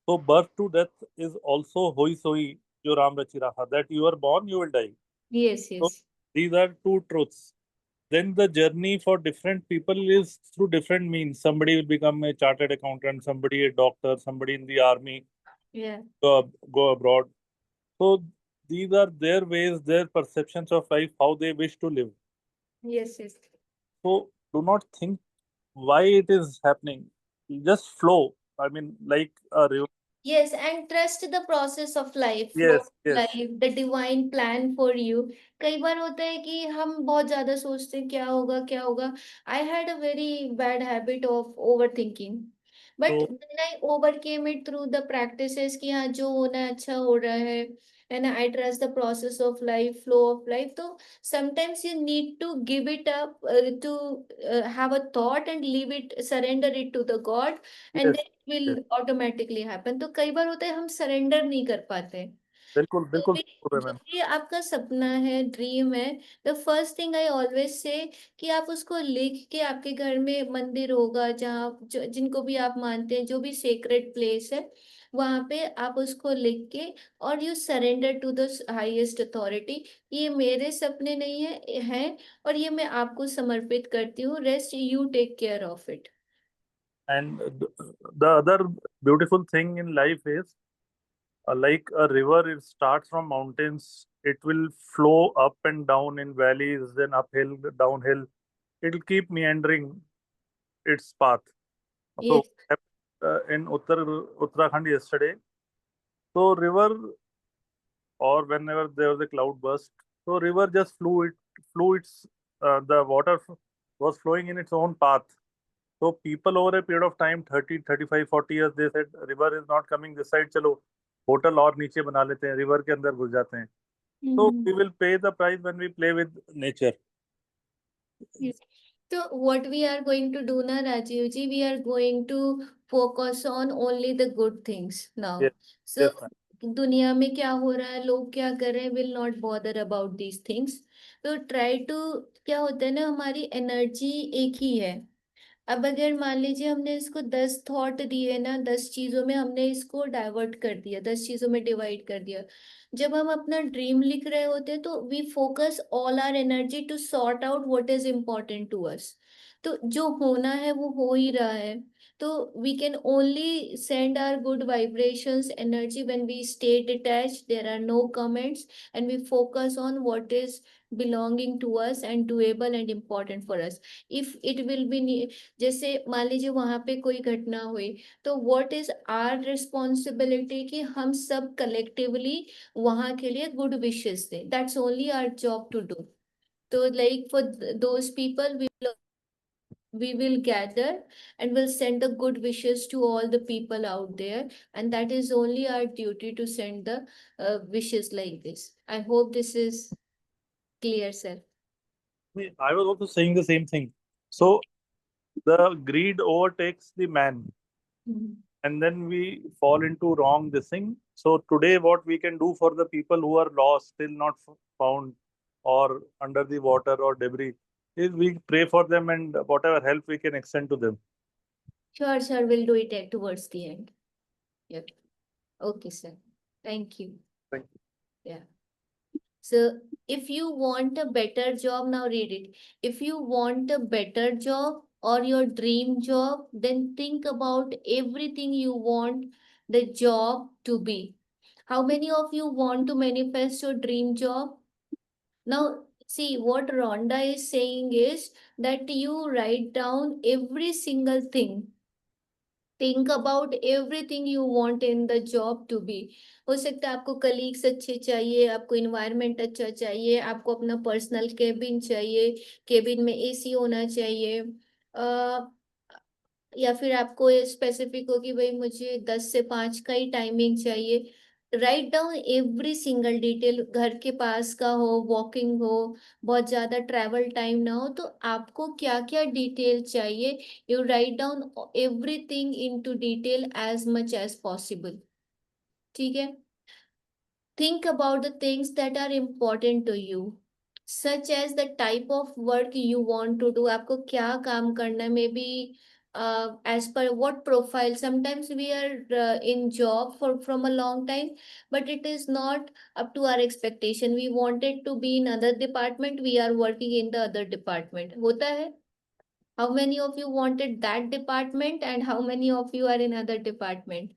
So birth to death is also hoi soi jo Ram rachi rakha. That you are born, you will die. Yes, So yes. these are two truths. Then the journey for different people is through different means. Somebody will become a chartered accountant, somebody a doctor, somebody in the army, Yeah. go abroad. So these are their ways, their perceptions of life, how they wish to live. Yes, yes. So do not think why it is happening. Just flow. I mean, like a river. Yes, and trust the process of life, flow Yes, of yes. life, the divine plan for you. कई बार होता है कि हम बहुत ज्यादा सोचते हैं क्या होगा क्या होगा. I had a very bad habit of overthinking. But So when I overcame it through the practices कि हाँ जो होना है अच्छा हो रहा है, and I trust the process of life, flow of life. तो sometimes you need to give it up, to have a thought and leave it, surrender it to the God, and yes, then it will yes. automatically happen. तो कई बार होता है हम surrender नहीं कर पाते. बिल्कुल जो बिल्कुल भी बिल्कुल है जो मैम. भी आपका सपना है, ड्रीम है, the first thing I always say कि आप उसको लिख के, आपके घर में मंदिर होगा जहाँ जिनको भी आप मानते हैं, जो भी सेक्रेट प्लेस है, वहां पे आप उसको लिख के, और you surrender to the highest authority. ये मेरे सपने नहीं है और ये मैं आपको समर्पित करती हूँ. Rest you take care of it. And the other beautiful thing in life is like a river, it starts from mountains, it will flow up and down in valleys, then uphill, downhill. It will keep meandering its path. So Yes. in Uttarakhand yesterday, so river, or whenever there was a cloud burst, so river just flew its the water was flowing in its own path. So people over a period of time, 30, 35, 40 years, they said river is not coming this side, चलो hotel और नीचे बना लेते हैं, river के अंदर घुस जाते हैं. So we will pay the price when we play with nature. Yes. So what we are going to do now, Rajiv ji, we are going to focus on only the good things now. Yes, So yes, ma'am. दुनिया में क्या हो रहा है, लोग क्या कर रहे हैं, will not bother about these things. तो try to, क्या होता है ना, हमारी एनर्जी एक ही है. अब अगर मान लीजिए हमने इसको 10 थॉट दिए ना, 10 चीजों में हमने इसको डाइवर्ट कर दिया, 10 चीजों में डिवाइड कर दिया. जब हम अपना ड्रीम लिख रहे होते हैं तो we focus all our energy to sort out what is important to us. तो जो होना है वो हो ही रहा है. तो we can only send our good vibrations energy when we stay detached, there are no comments, and we focus on what is belonging to us and doable and important for us. If it will be जैसे मान लीजिए वहां पे कोई घटना हुई, तो what is our responsibility कि हम सब कलेक्टिवली वहां के लिए गुड विशेस दें. That's only our job to do. तो like for those people we will gather and will send the good wishes to all the people out there, and that is only our duty to send the wishes like this. I hope this is clear, sir. I was also saying the same thing. So the greed overtakes the man, and then we fall into wrong this thing. So today, what we can do for the people who are lost, still not found, or under the water or debris, is we pray for them and whatever help we can extend to them. Sure, sir, we'll do it towards the end. Yep. Okay, sir. Thank you. Thank you. Yeah. So if you want a better job, now read it. If you want a better job or your dream job, then think about everything you want the job to be. How many of you want to manifest your dream job? Now, see what Rhonda is saying is that you write down every single thing. Think about everything you want in the job to be. हो सकता है आपको colleagues अच्छे चाहिए, आपको environment अच्छा चाहिए, आपको अपना पर्सनल केबिन चाहिए, केबिन में एसी होना चाहिए, या फिर आपको स्पेसिफिक हो कि भाई मुझे 10 से 5 का ही टाइमिंग चाहिए. Write down every single detail. घर के पास का हो, वॉकिंग हो, बहुत ज्यादा ट्रैवल टाइम ना हो, तो आपको क्या क्या डिटेल चाहिए, you write down everything into detail as much as possible. ठीक है. Think about the things that are important to you, such as the type of work you want to do. आपको क्या काम करना है, maybe as per what profile. Sometimes we are in job for from a long time, but it is not up to our expectation. We wanted to be in other department, we are working in the other department. होता है. How many of you wanted that department and how many of you are in other department?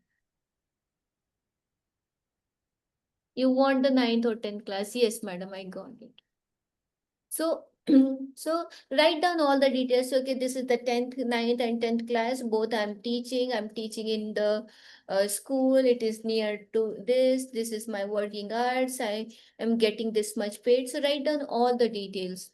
You want the 9th or 10th class? Yes, madam, I got it. So, so write down all the details. Okay, this is the 10th, 9th, and 10th class. Both I'm teaching. I'm teaching in the school. It is near to this. This is my working hours. I am getting this much paid. So write down all the details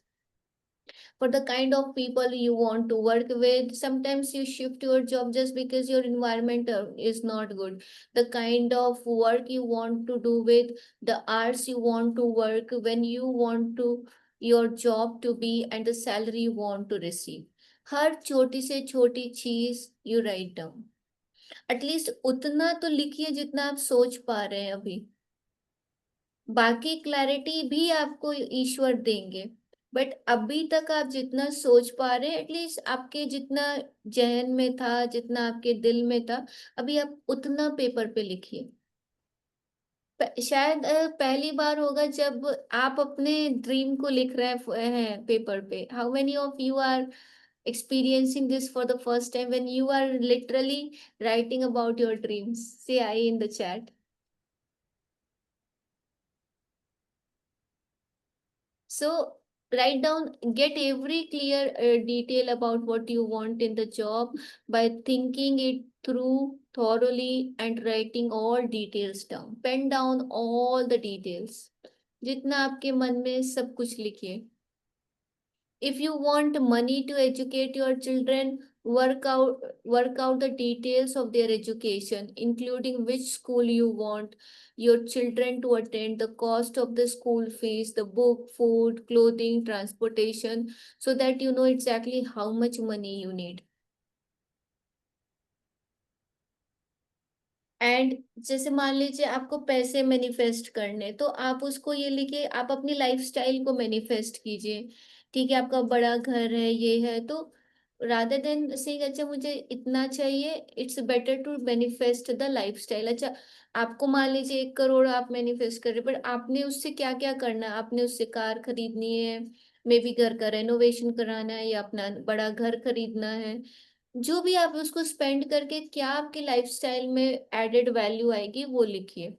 for the kind of people you want to work with. Sometimes you shift your job just because your environment is not good. The kind of work you want to do with, the hours you want to work, when you want to your job to be, and the salary you want to receive. हर छोटी से छोटी चीज you write down. At least उतना तो लिखिए जितना आप सोच पा रहे हैं अभी. बाकी क्लैरिटी भी आपको ईश्वर देंगे, बट अभी तक आप जितना सोच पा रहे हैं, एटलीस्ट आपके जितना जहन में था, जितना आपके दिल में था, अभी आप उतना पेपर पे लिखिए. शायद पहली बार होगा जब आप अपने ड्रीम को लिख रहे हैं पेपर पे. How many of you are experiencing this for the first time when you are literally writing about your dreams? Say I in the chat. So write down, get every clear detail about what you want in the job by thinking it through thoroughly and writing all details down. Pen down all the details. जितना आपके मन में सब कुछ लिखिए. If you want money to educate your children, work out the details of their education, including which school you want your children to attend, the cost of the school fees, the book, food, clothing, transportation, so that you know exactly how much money you need. And जैसे मान लीजिए आपको पैसे manifest करने, तो आप उसको ये लिखिए, आप अपनी लाइफस्टाइल को मैनिफेस्ट कीजिए. ठीक है, आपका बड़ा घर है, ये है, तो रादर देन से अच्छा मुझे इतना चाहिए, it's better to manifest the lifestyle. अच्छा, आपको मान लीजिए 1 करोड़ आप मैनिफेस्ट कर रहे, बट आपने उससे क्या क्या करना है? आपने उससे कार खरीदनी है, मे बी घर का रेनोवेशन कराना है, या अपना बड़ा घर खरीदना है. जो भी आप उसको स्पेंड करके क्या आपकी लाइफस्टाइल में एडेड वैल्यू आएगी वो लिखिए.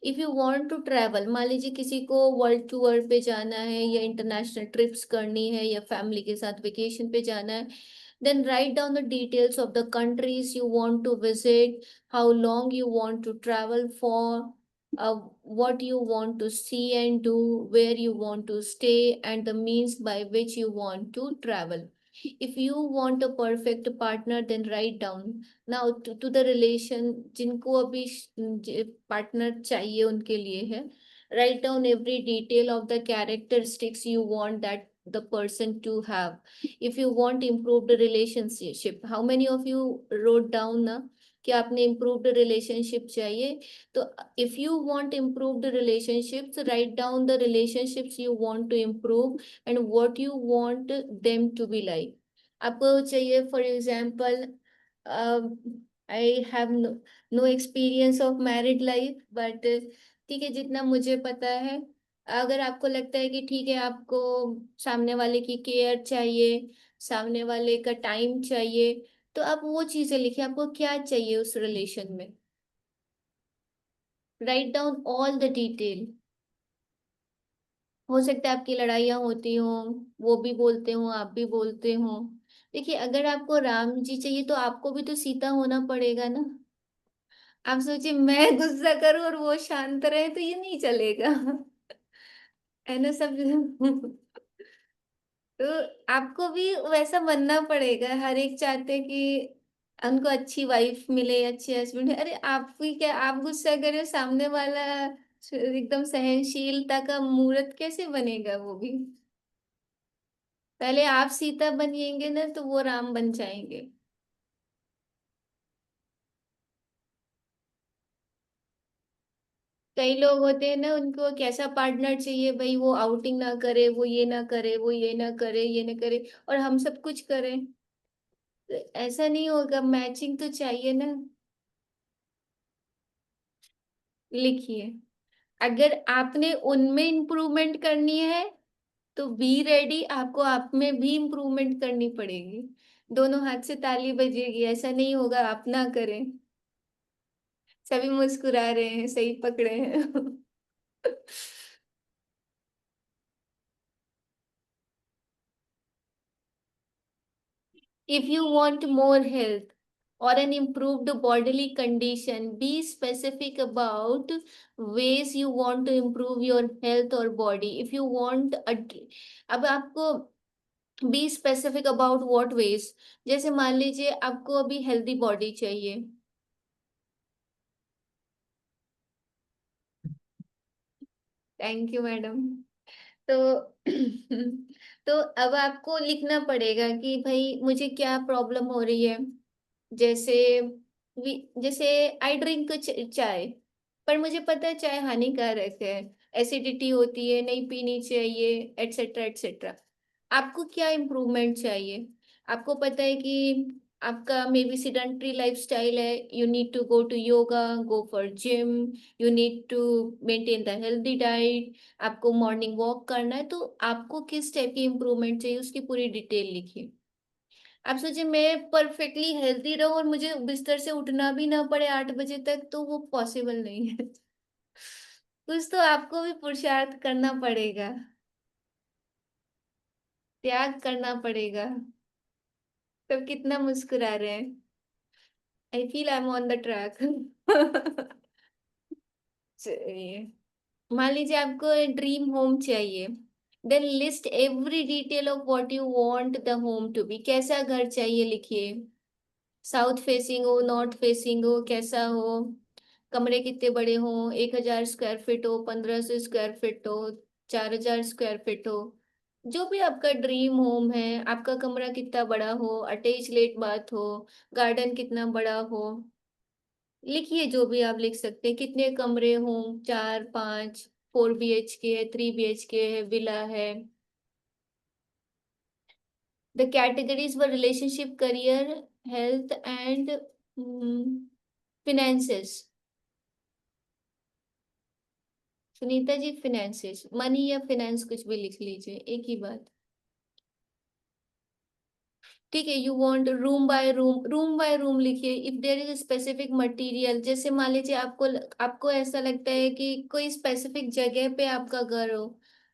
If you want to travel, मान लीजिए किसी को वर्ल्ड टूर पे जाना है, या इंटरनेशनल ट्रिप्स करनी है, या फैमिली के साथ वेकेशन पे जाना है, then write down the details of the countries you want to visit, how long you want to travel for, what you want to see and do, where you want to stay, and the means by which you want to travel. If you want a perfect partner, then write down. Now to the relation, जिनको अभी partner चाहिए उनके लिए है, write down every detail of the characteristics you want that the person to have. If you want improved relationship, how many of you wrote down ना कि आपने improved relationship चाहिए? तो if you want improved relationships, write down the relationships you want to improve and what you want them to be like. आपको चाहिए, for example, I have no experience of married life, but ठीक है, जितना मुझे पता है, अगर आपको लगता है कि ठीक है, आपको सामने वाले की केयर चाहिए, सामने वाले का टाइम चाहिए, तो आप वो चीजें लिखिए, आपको क्या चाहिए उस रिलेशन में. Write down all the detail. हो सकता है आपकी लड़ाइयाँ होती हों, वो भी बोलते हो, आप भी बोलते हो. देखिए, अगर आपको राम जी चाहिए तो आपको भी तो सीता होना पड़ेगा ना. आप सोचिए, मैं गुस्सा करूं और वो शांत रहे, तो ये नहीं चलेगा. है ना सब. तो आपको भी वैसा बनना पड़ेगा. हर एक चाहते कि उनको अच्छी वाइफ मिले, अच्छे हस्बैंड. अरे आप भी क्या, आप गुस्सा करे, सामने वाला एकदम सहनशीलता का मूर्त कैसे बनेगा वो भी. पहले आप सीता बनिएंगे ना, तो वो राम बन जाएंगे. कई लोग होते हैं ना, उनको कैसा पार्टनर चाहिए भाई, वो आउटिंग ना करे, वो ये ना करे, वो ये ना करे, ये ना करे, और हम सब कुछ करें. तो ऐसा नहीं होगा, मैचिंग तो चाहिए ना. लिखिए, अगर आपने उनमें इम्प्रूवमेंट करनी है तो बी रेडी, आपको आप में भी इम्प्रूवमेंट करनी पड़ेगी. दोनों हाथ से ताली बजेगी. ऐसा नहीं होगा आप ना करें. सभी मुस्कुरा रहे हैं, सही पकड़े हैं। If you want more health or an improved bodily condition, be specific about ways you want to improve your health or body. If you want अब आपको be specific about what ways, जैसे मान लीजिए आपको अभी हेल्दी बॉडी चाहिए। Thank you madam. तो तो अब आपको लिखना पड़ेगा कि भाई मुझे क्या प्रॉब्लम हो रही है। जैसे जैसे आई ड्रिंक चाय, पर मुझे पता है चाय हानिकारक है, एसिडिटी होती है, नहीं पीनी चाहिए, एटसेट्रा एटसेट्रा। आपको क्या इम्प्रूवमेंट चाहिए? आपको पता है कि आपका मे बी सिडेंटरी लाइफस्टाइल है, you need to go to yoga, go for gym, you need to maintain the healthy diet, आपको मॉर्निंग वॉक करना है। तो आपको किस टाइप की इम्प्रूवमेंट चाहिए, उसकी पूरी डिटेल लिखिए। आप सोचिए मैं परफेक्टली हेल्दी रहूं और मुझे बिस्तर से उठना भी ना पड़े 8 बजे तक, तो वो पॉसिबल नहीं है। कुछ तो आपको भी पुरुषार्थ करना पड़ेगा, त्याग करना पड़ेगा। तब कितना मुस्कुरा रहे हैं। I feel I am on the track. चलिए, मान लीजिए आपको ड्रीम होम चाहिए, then list every detail of what you want the home to be. कैसा घर चाहिए लिखिए, साउथ फेसिंग हो, नॉर्थ फेसिंग हो, कैसा हो, कमरे कितने बड़े हो, 1,000 स्क्वायर फीट हो, 1,500 स्क्वायर फीट हो, 4,000 स्क्वायर फीट हो। जो भी आपका ड्रीम होम है, आपका कमरा कितना बड़ा हो, अटैच लेट बाथ हो, गार्डन कितना बड़ा हो, लिखिए जो भी आप लिख सकते हैं। कितने कमरे हों, 4, 5, 4 BHK है, 3 BHK है, विला है। The categories were relationship, career, health and finances. Sunita ji finances, money या फिनेंस कुछ भी लिख लीजिए, एक ही बात। ठीक है, you want room by room, room by room लिखिए। If there is specific material, जैसे मान लीजिए आपको ऐसा लगता है कि कोई स्पेसिफिक जगह पे आपका घर हो,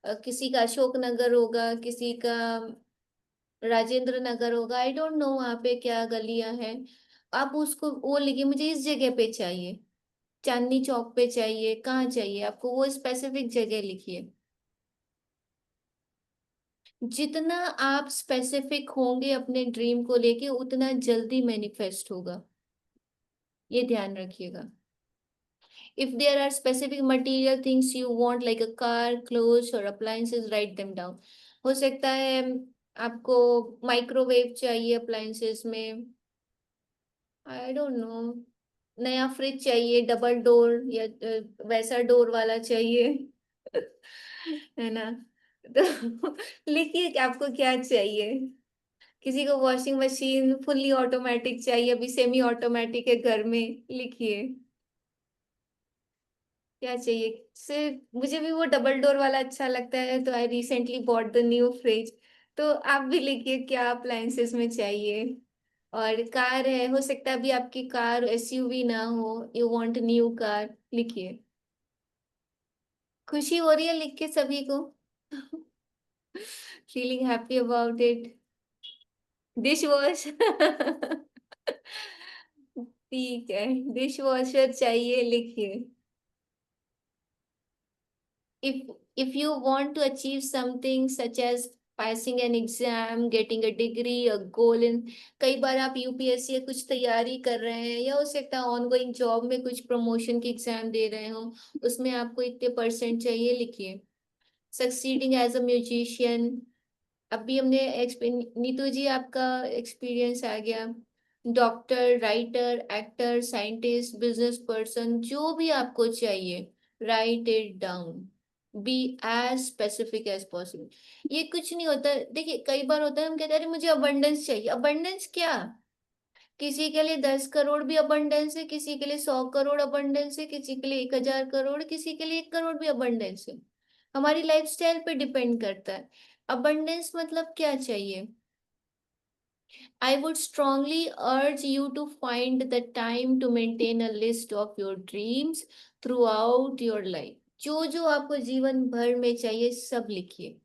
किसी का अशोक नगर होगा, किसी का राजेंद्र नगर होगा, आई डोंट नो वहाँ पे क्या गलियां हैं। आप उसको वो लिखिए, मुझे इस जगह पे चाहिए, चांदनी चौक पे चाहिए, कहाँ चाहिए आपको, वो स्पेसिफिक जगह लिखिए। जितना आप स्पेसिफिक होंगे अपने ड्रीम को लेके, उतना जल्दी मैनिफेस्ट होगा, ये ध्यान रखिएगा। If there are specific material things you want like a car, clothes और अप्लायंसेस, राइट देम डाउन। हो सकता है आपको माइक्रोवेव चाहिए अप्लायंसेस में, आई डोंट नो, नया फ्रिज चाहिए डबल डोर, या वैसा डोर वाला चाहिए। है ना? तो लिखिए कि आपको क्या चाहिए। किसी को वॉशिंग मशीन फुल्ली ऑटोमेटिक चाहिए, अभी सेमी ऑटोमेटिक है घर में, लिखिए क्या चाहिए। सिर्फ मुझे भी वो डबल डोर वाला अच्छा लगता है, तो I recently bought the new fridge. तो आप भी लिखिए क्या अप्लायंसेस में चाहिए। और कार है, हो सकता है अभी आपकी कार एसयूवी ना हो, यू वांट न्यू कार, लिखिए। खुशी हो रही है लिख के सभी को? Feeling happy about it. Dish wash. ठीक है, डिश वॉशर चाहिए, लिखिए। If you want to achieve something such as passing an exam, getting a degree, a goal in, कई बार आप यूपीएससी कुछ तैयारी कर रहे हैं, या हो सकता है ऑनगोइंग जॉब में कुछ प्रमोशन की एग्जाम दे रहे हो, उसमें आपको इतने परसेंट चाहिए, लिखिए। सक्सीडिंग एज अ म्यूजिशियन, अभी हमने नीतू जी आपका एक्सपीरियंस आ गया। Doctor, writer, actor, scientist, business person, जो भी आपको चाहिए, write it down, be as specific as possible. ये कुछ नहीं होता, देखिए कई बार होता है हम कहते हैं अरे मुझे अबंडेंस चाहिए, अबंडेंस क्या? किसी के लिए 10 करोड़ भी अबंडेंस है, किसी के लिए 100 करोड़ अबंडेंस है, किसी के लिए 1,000 करोड़, किसी के लिए 1 करोड़ भी अबंडेंस है। हमारी लाइफस्टाइल पे डिपेंड करता है। अबंडेंस मतलब क्या चाहिए? I would strongly urge you to find the time to maintain a list of your dreams throughout your life. जो जो आपको जीवन भर में चाहिए सब लिखिए,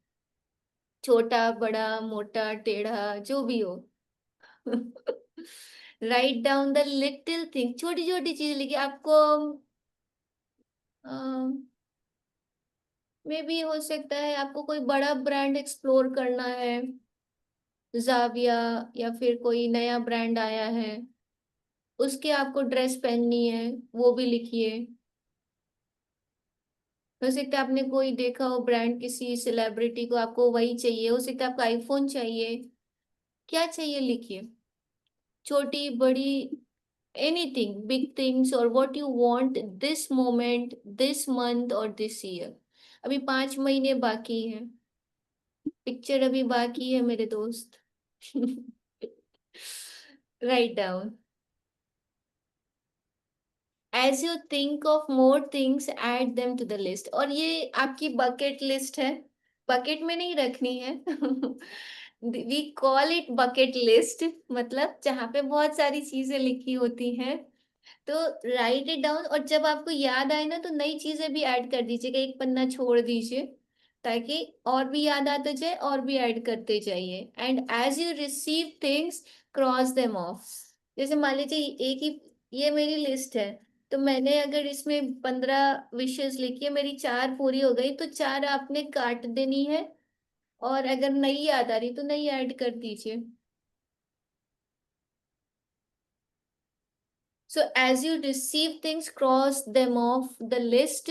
छोटा बड़ा मोटा टेढ़ा जो भी हो। Write down the little thing, छोटी छोटी चीज लिखिए। आपको मे भी हो सकता है आपको कोई बड़ा ब्रांड एक्सप्लोर करना है, जाविया या फिर कोई नया ब्रांड आया है, उसके आपको ड्रेस पहननी है, वो भी लिखिए। हो सकता है आपने कोई देखा हो ब्रांड, किसी सेलिब्रिटी को, आपको वही चाहिए। हो सकता है आपको आईफोन चाहिए, क्या चाहिए लिखिए। छोटी बड़ी, anything, big things or what you want this moment, this month or this year। अभी 5 महीने बाकी हैं, पिक्चर अभी बाकी है मेरे दोस्त। Write down. As you think of more things, add them to the list। और ये आपकी बकेट लिस्ट है, बकेट में नहीं रखनी है। We call it bucket list, मतलब जहाँ पे बहुत सारी चीजें लिखी होती हैं। तो राइट इट डाउन, और जब आपको याद आए ना तो नई चीजें भी ऐड कर दीजिएगा, एक पन्ना छोड़ दीजिए ताकि और भी याद आता जाए और भी ऐड करते जाइए। And as you receive things, cross them off. जैसे मान लीजिए एक ही, ये मेरी लिस्ट है, तो मैंने अगर इसमें 15 विशेष लिखी है, मेरी 4 पूरी हो गई, तो 4 आपने काट देनी है, और अगर नहीं याद आ रही तो नहीं ऐड कर दीजिए। So as you receive things, cross them off the list.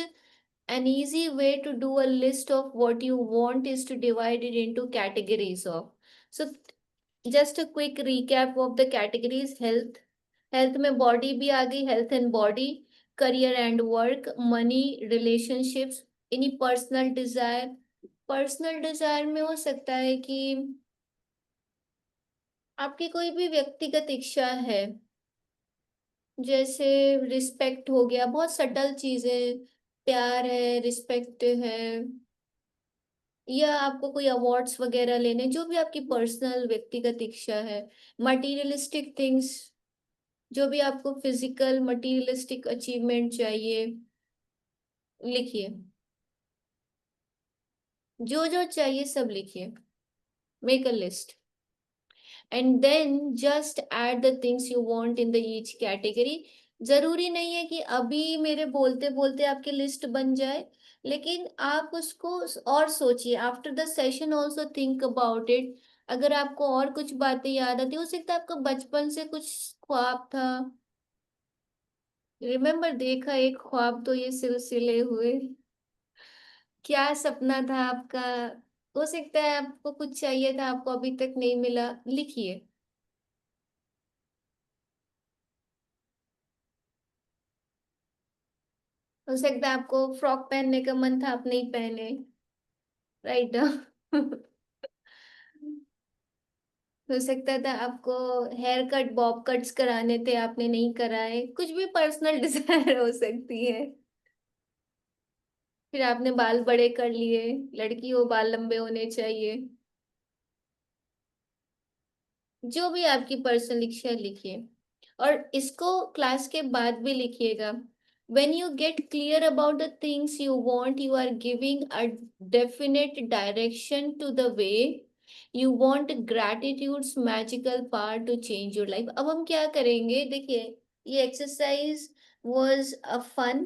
An easy way to do a list of what you want is to divide it into categories of. So just a quick recap of the categories: health, health में body भी आ गई, health and body, career and work, money, relationships, any personal desire। Personal desire में हो सकता है कि आपकी कोई भी व्यक्तिगत इच्छा है, जैसे रिस्पेक्ट हो गया, बहुत सटल चीजें, प्यार है, रिस्पेक्ट है, या आपको कोई अवार्ड्स वगैरह लेने, जो भी आपकी पर्सनल व्यक्तिगत इच्छा है। मटीरियलिस्टिक थिंग्स, जो भी आपको फिजिकल मटीरियलिस्टिक अचीवमेंट चाहिए, लिखिए। जो जो चाहिए सब लिखिए, make a list. And then just add the things you want in the each category. जरूरी नहीं है कि अभी मेरे बोलते बोलते आपकी लिस्ट बन जाए, लेकिन आप उसको और सोचिए। After the session also think about it. अगर आपको और कुछ बातें याद आती, हो सकता है आपका बचपन से कुछ ख्वाब था, रिमेम्बर, देखा एक ख्वाब तो ये सिलसिले हुए, क्या सपना था आपका। हो सकता है आपको कुछ चाहिए था, आपको अभी तक नहीं मिला, लिखिए। हो सकता है आपको फ्रॉक पहनने का मन था, आप नहीं पहने, राइट। हो सकता था आपको हेयर कट बॉब कट्स कराने थे, आपने नहीं कराए, कुछ भी पर्सनल डिजायर हो सकती है। फिर आपने बाल बड़े कर लिए, लड़की हो बाल लंबे होने चाहिए। जो भी आपकी पर्सनल इच्छा लिखिए, और इसको क्लास के बाद भी लिखिएगा। when you get clear about the things you want, you are giving a definite direction to the way you want gratitude's magical power to change your life। अब हम क्या करेंगे, देखिए, ये exercise was a fun,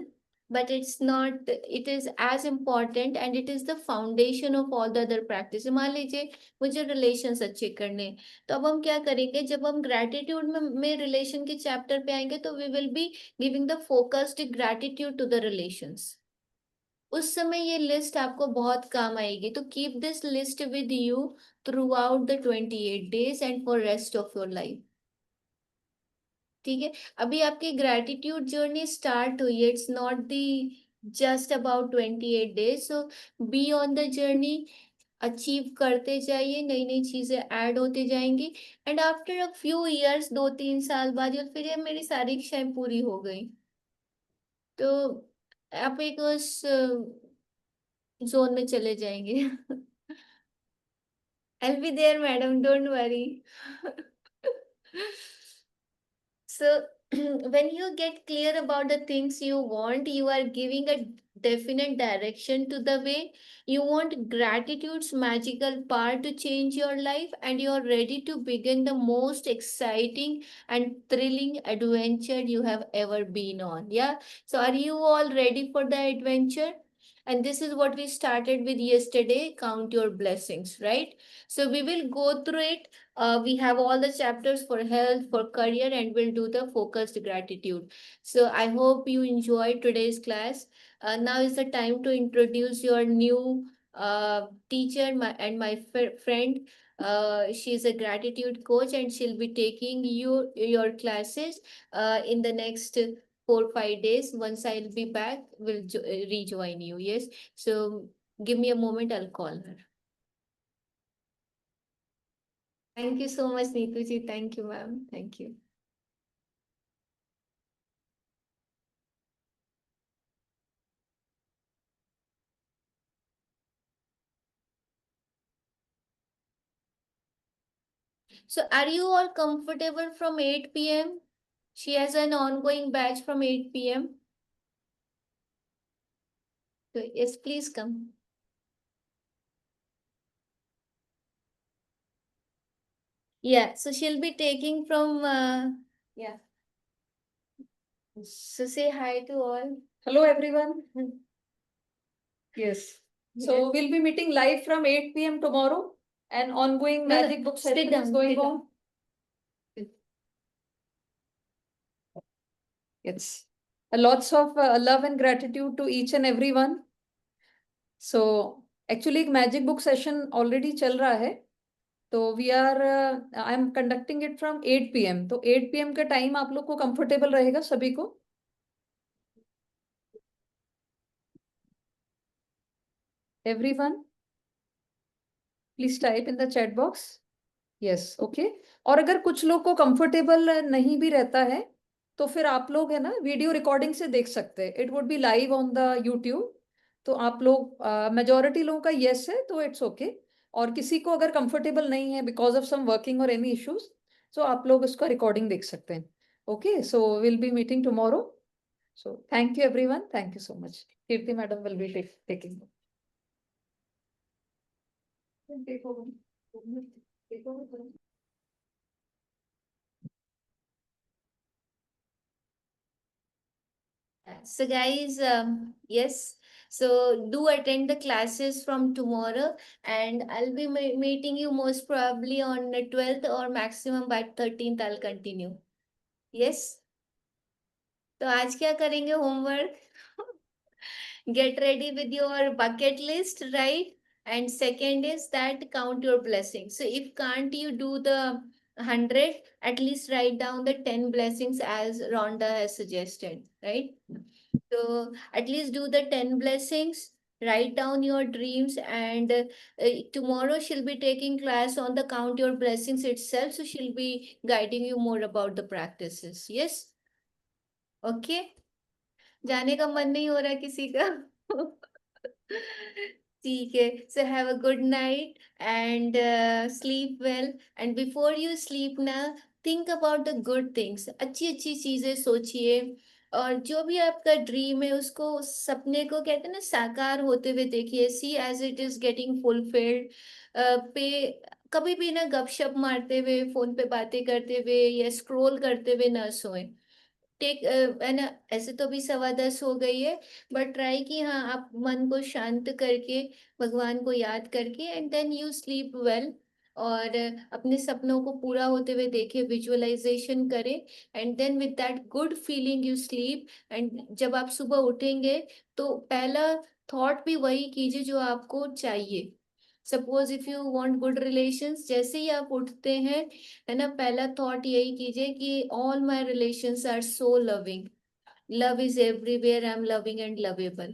but it's not, it is as important and it is the foundation of all the other practice। मान लीजिए मुझे relations अच्छे करने, तो अब हम क्या करेंगे, जब हम ग्रैटिट्यूड में रिलेशन के चैप्टर पे आएंगे, तो we will be giving the focused gratitude to the relations. उस समय ये लिस्ट आपको बहुत काम आएगी। तो keep this list with you throughout the 28 days and for rest of your life. ठीक है, अभी आपकी ग्रैटिट्यूड जर्नी स्टार्ट हुई है, it's not the just about 28 days। So be on the journey, achieve करते जाइए, नई नई चीजें ऐड होती जाएंगी, and after a few years, 2-3 साल बाद, या फिर ये मेरी सारी इच्छाएं पूरी हो गई, तो आप एक उस जोन में चले जाएंगे। I'll be there, madam, don't worry। So when you get clear about the things you want, you are giving a definite direction to the way you want gratitude's magical power to change your life, and you are ready to begin the most exciting and thrilling adventure you have ever been on. Yeah. So are you all ready for the adventure? And this is what we started with yesterday, count your blessings, right? So we will go through it. We have all the chapters for health, for career, and we'll do the focused gratitude. So I hope you enjoyed today's class. Now is the time to introduce your new teacher and my friend. She's a gratitude coach, and she'll be taking your classes in the next 4 5 days. Once I'll be back, we'll rejoin you. Yes. So give me a moment. I'll call her. Thank you so much, Neetu ji. Thank you, ma'am. Thank you. So are you all comfortable from 8 p.m.? She has an ongoing batch from 8 p.m. So yes, please come. Yeah, so she'll be taking from, yeah. So say hi to all. Hello, everyone. Yes. So Yes. we'll be meeting live from 8 p.m. tomorrow. And ongoing No, no, magic book sit session down, is going sit down. on. Yes. Lots of love and gratitude to each and everyone. So actually, magic book session already chal raha hai. तो we are I am conducting it from 8 p.m. तो 8 p.m. का time आप लोग को comfortable रहेगा सभी को? Everyone please type in the chat box. Yes, okay. और अगर कुछ लोग को कंफर्टेबल नहीं भी रहता है तो फिर आप लोग है ना वीडियो रिकॉर्डिंग से देख सकते हैं. It would be live on the YouTube. तो आप लोग मेजोरिटी लोगों का यस है तो इट्स ओके. और किसी को अगर कंफर्टेबल नहीं है बिकॉज ऑफ सम वर्किंग और एनी इश्यूज तो आप लोग उसका रिकॉर्डिंग देख सकते हैं. Okay, so will be meeting tomorrow. So thank you everyone. Thank you so much. Kirti madam will be taking. So guys, yes. So do attend the classes from tomorrow, and I'll be meeting you most probably on the 12th or maximum by 13th. I'll continue. Yes. तो आज क्या करेंगे homework? Get ready with your bucket list, right? And second is that count your blessings. So if can't you do the 100, at least write down the 10 blessings as Rhonda has suggested, right? So at least do the 10 blessings, write down your dreams, and tomorrow she'll be taking class on the count your blessings itself. So she'll be guiding you more about the practices. Yes? Okay? जाने का मन नहीं हो रहा किसी का? ठीक है. So have a good night and sleep well. And before you sleep ना, think about the good things. अच्छी अच्छी चीजें सोचिए, और जो भी आपका ड्रीम है उसको, सपने को कहते हैं ना, साकार होते हुए देखिए. See as it is getting fulfilled. पे कभी भी ना गपशप मारते हुए, फोन पे बातें करते हुए या स्क्रॉल करते हुए ना सोएं. टेक है ना. ऐसे तो अभी 10:15 हो गई है, बट ट्राई कि हाँ आप मन को शांत करके, भगवान को याद करके, and then you sleep well. और अपने सपनों को पूरा होते हुए देखे, विजुअलाइजेशन करें, and then with that good feeling you sleep. And जब आप सुबह उठेंगे तो पहला थॉट भी वही कीजिए जो आपको चाहिए. Suppose if you want good relations, जैसे ही आप उठते हैं, है ना, पहला थॉट यही कीजिए कि all my relations are so loving. Love is everywhere. I am loving and lovable.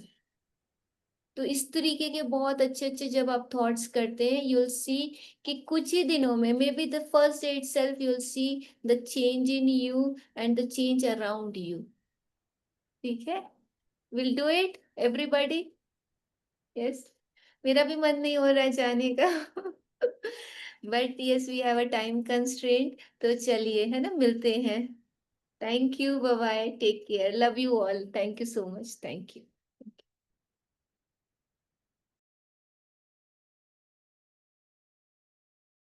तो इस तरीके के बहुत अच्छे अच्छे जब आप थॉट्स करते हैं, यू विल सी कि कुछ ही दिनों में, maybe the first day itself, you will see the change in you and the change around you. ठीक है? Will do it everybody. Yes. मेरा भी मन नहीं हो रहा है जाने का. But yes we have a time constraint, तो चलिए है ना, मिलते हैं। Thank you, bye bye, take care, love you all, thank you so much, thank you.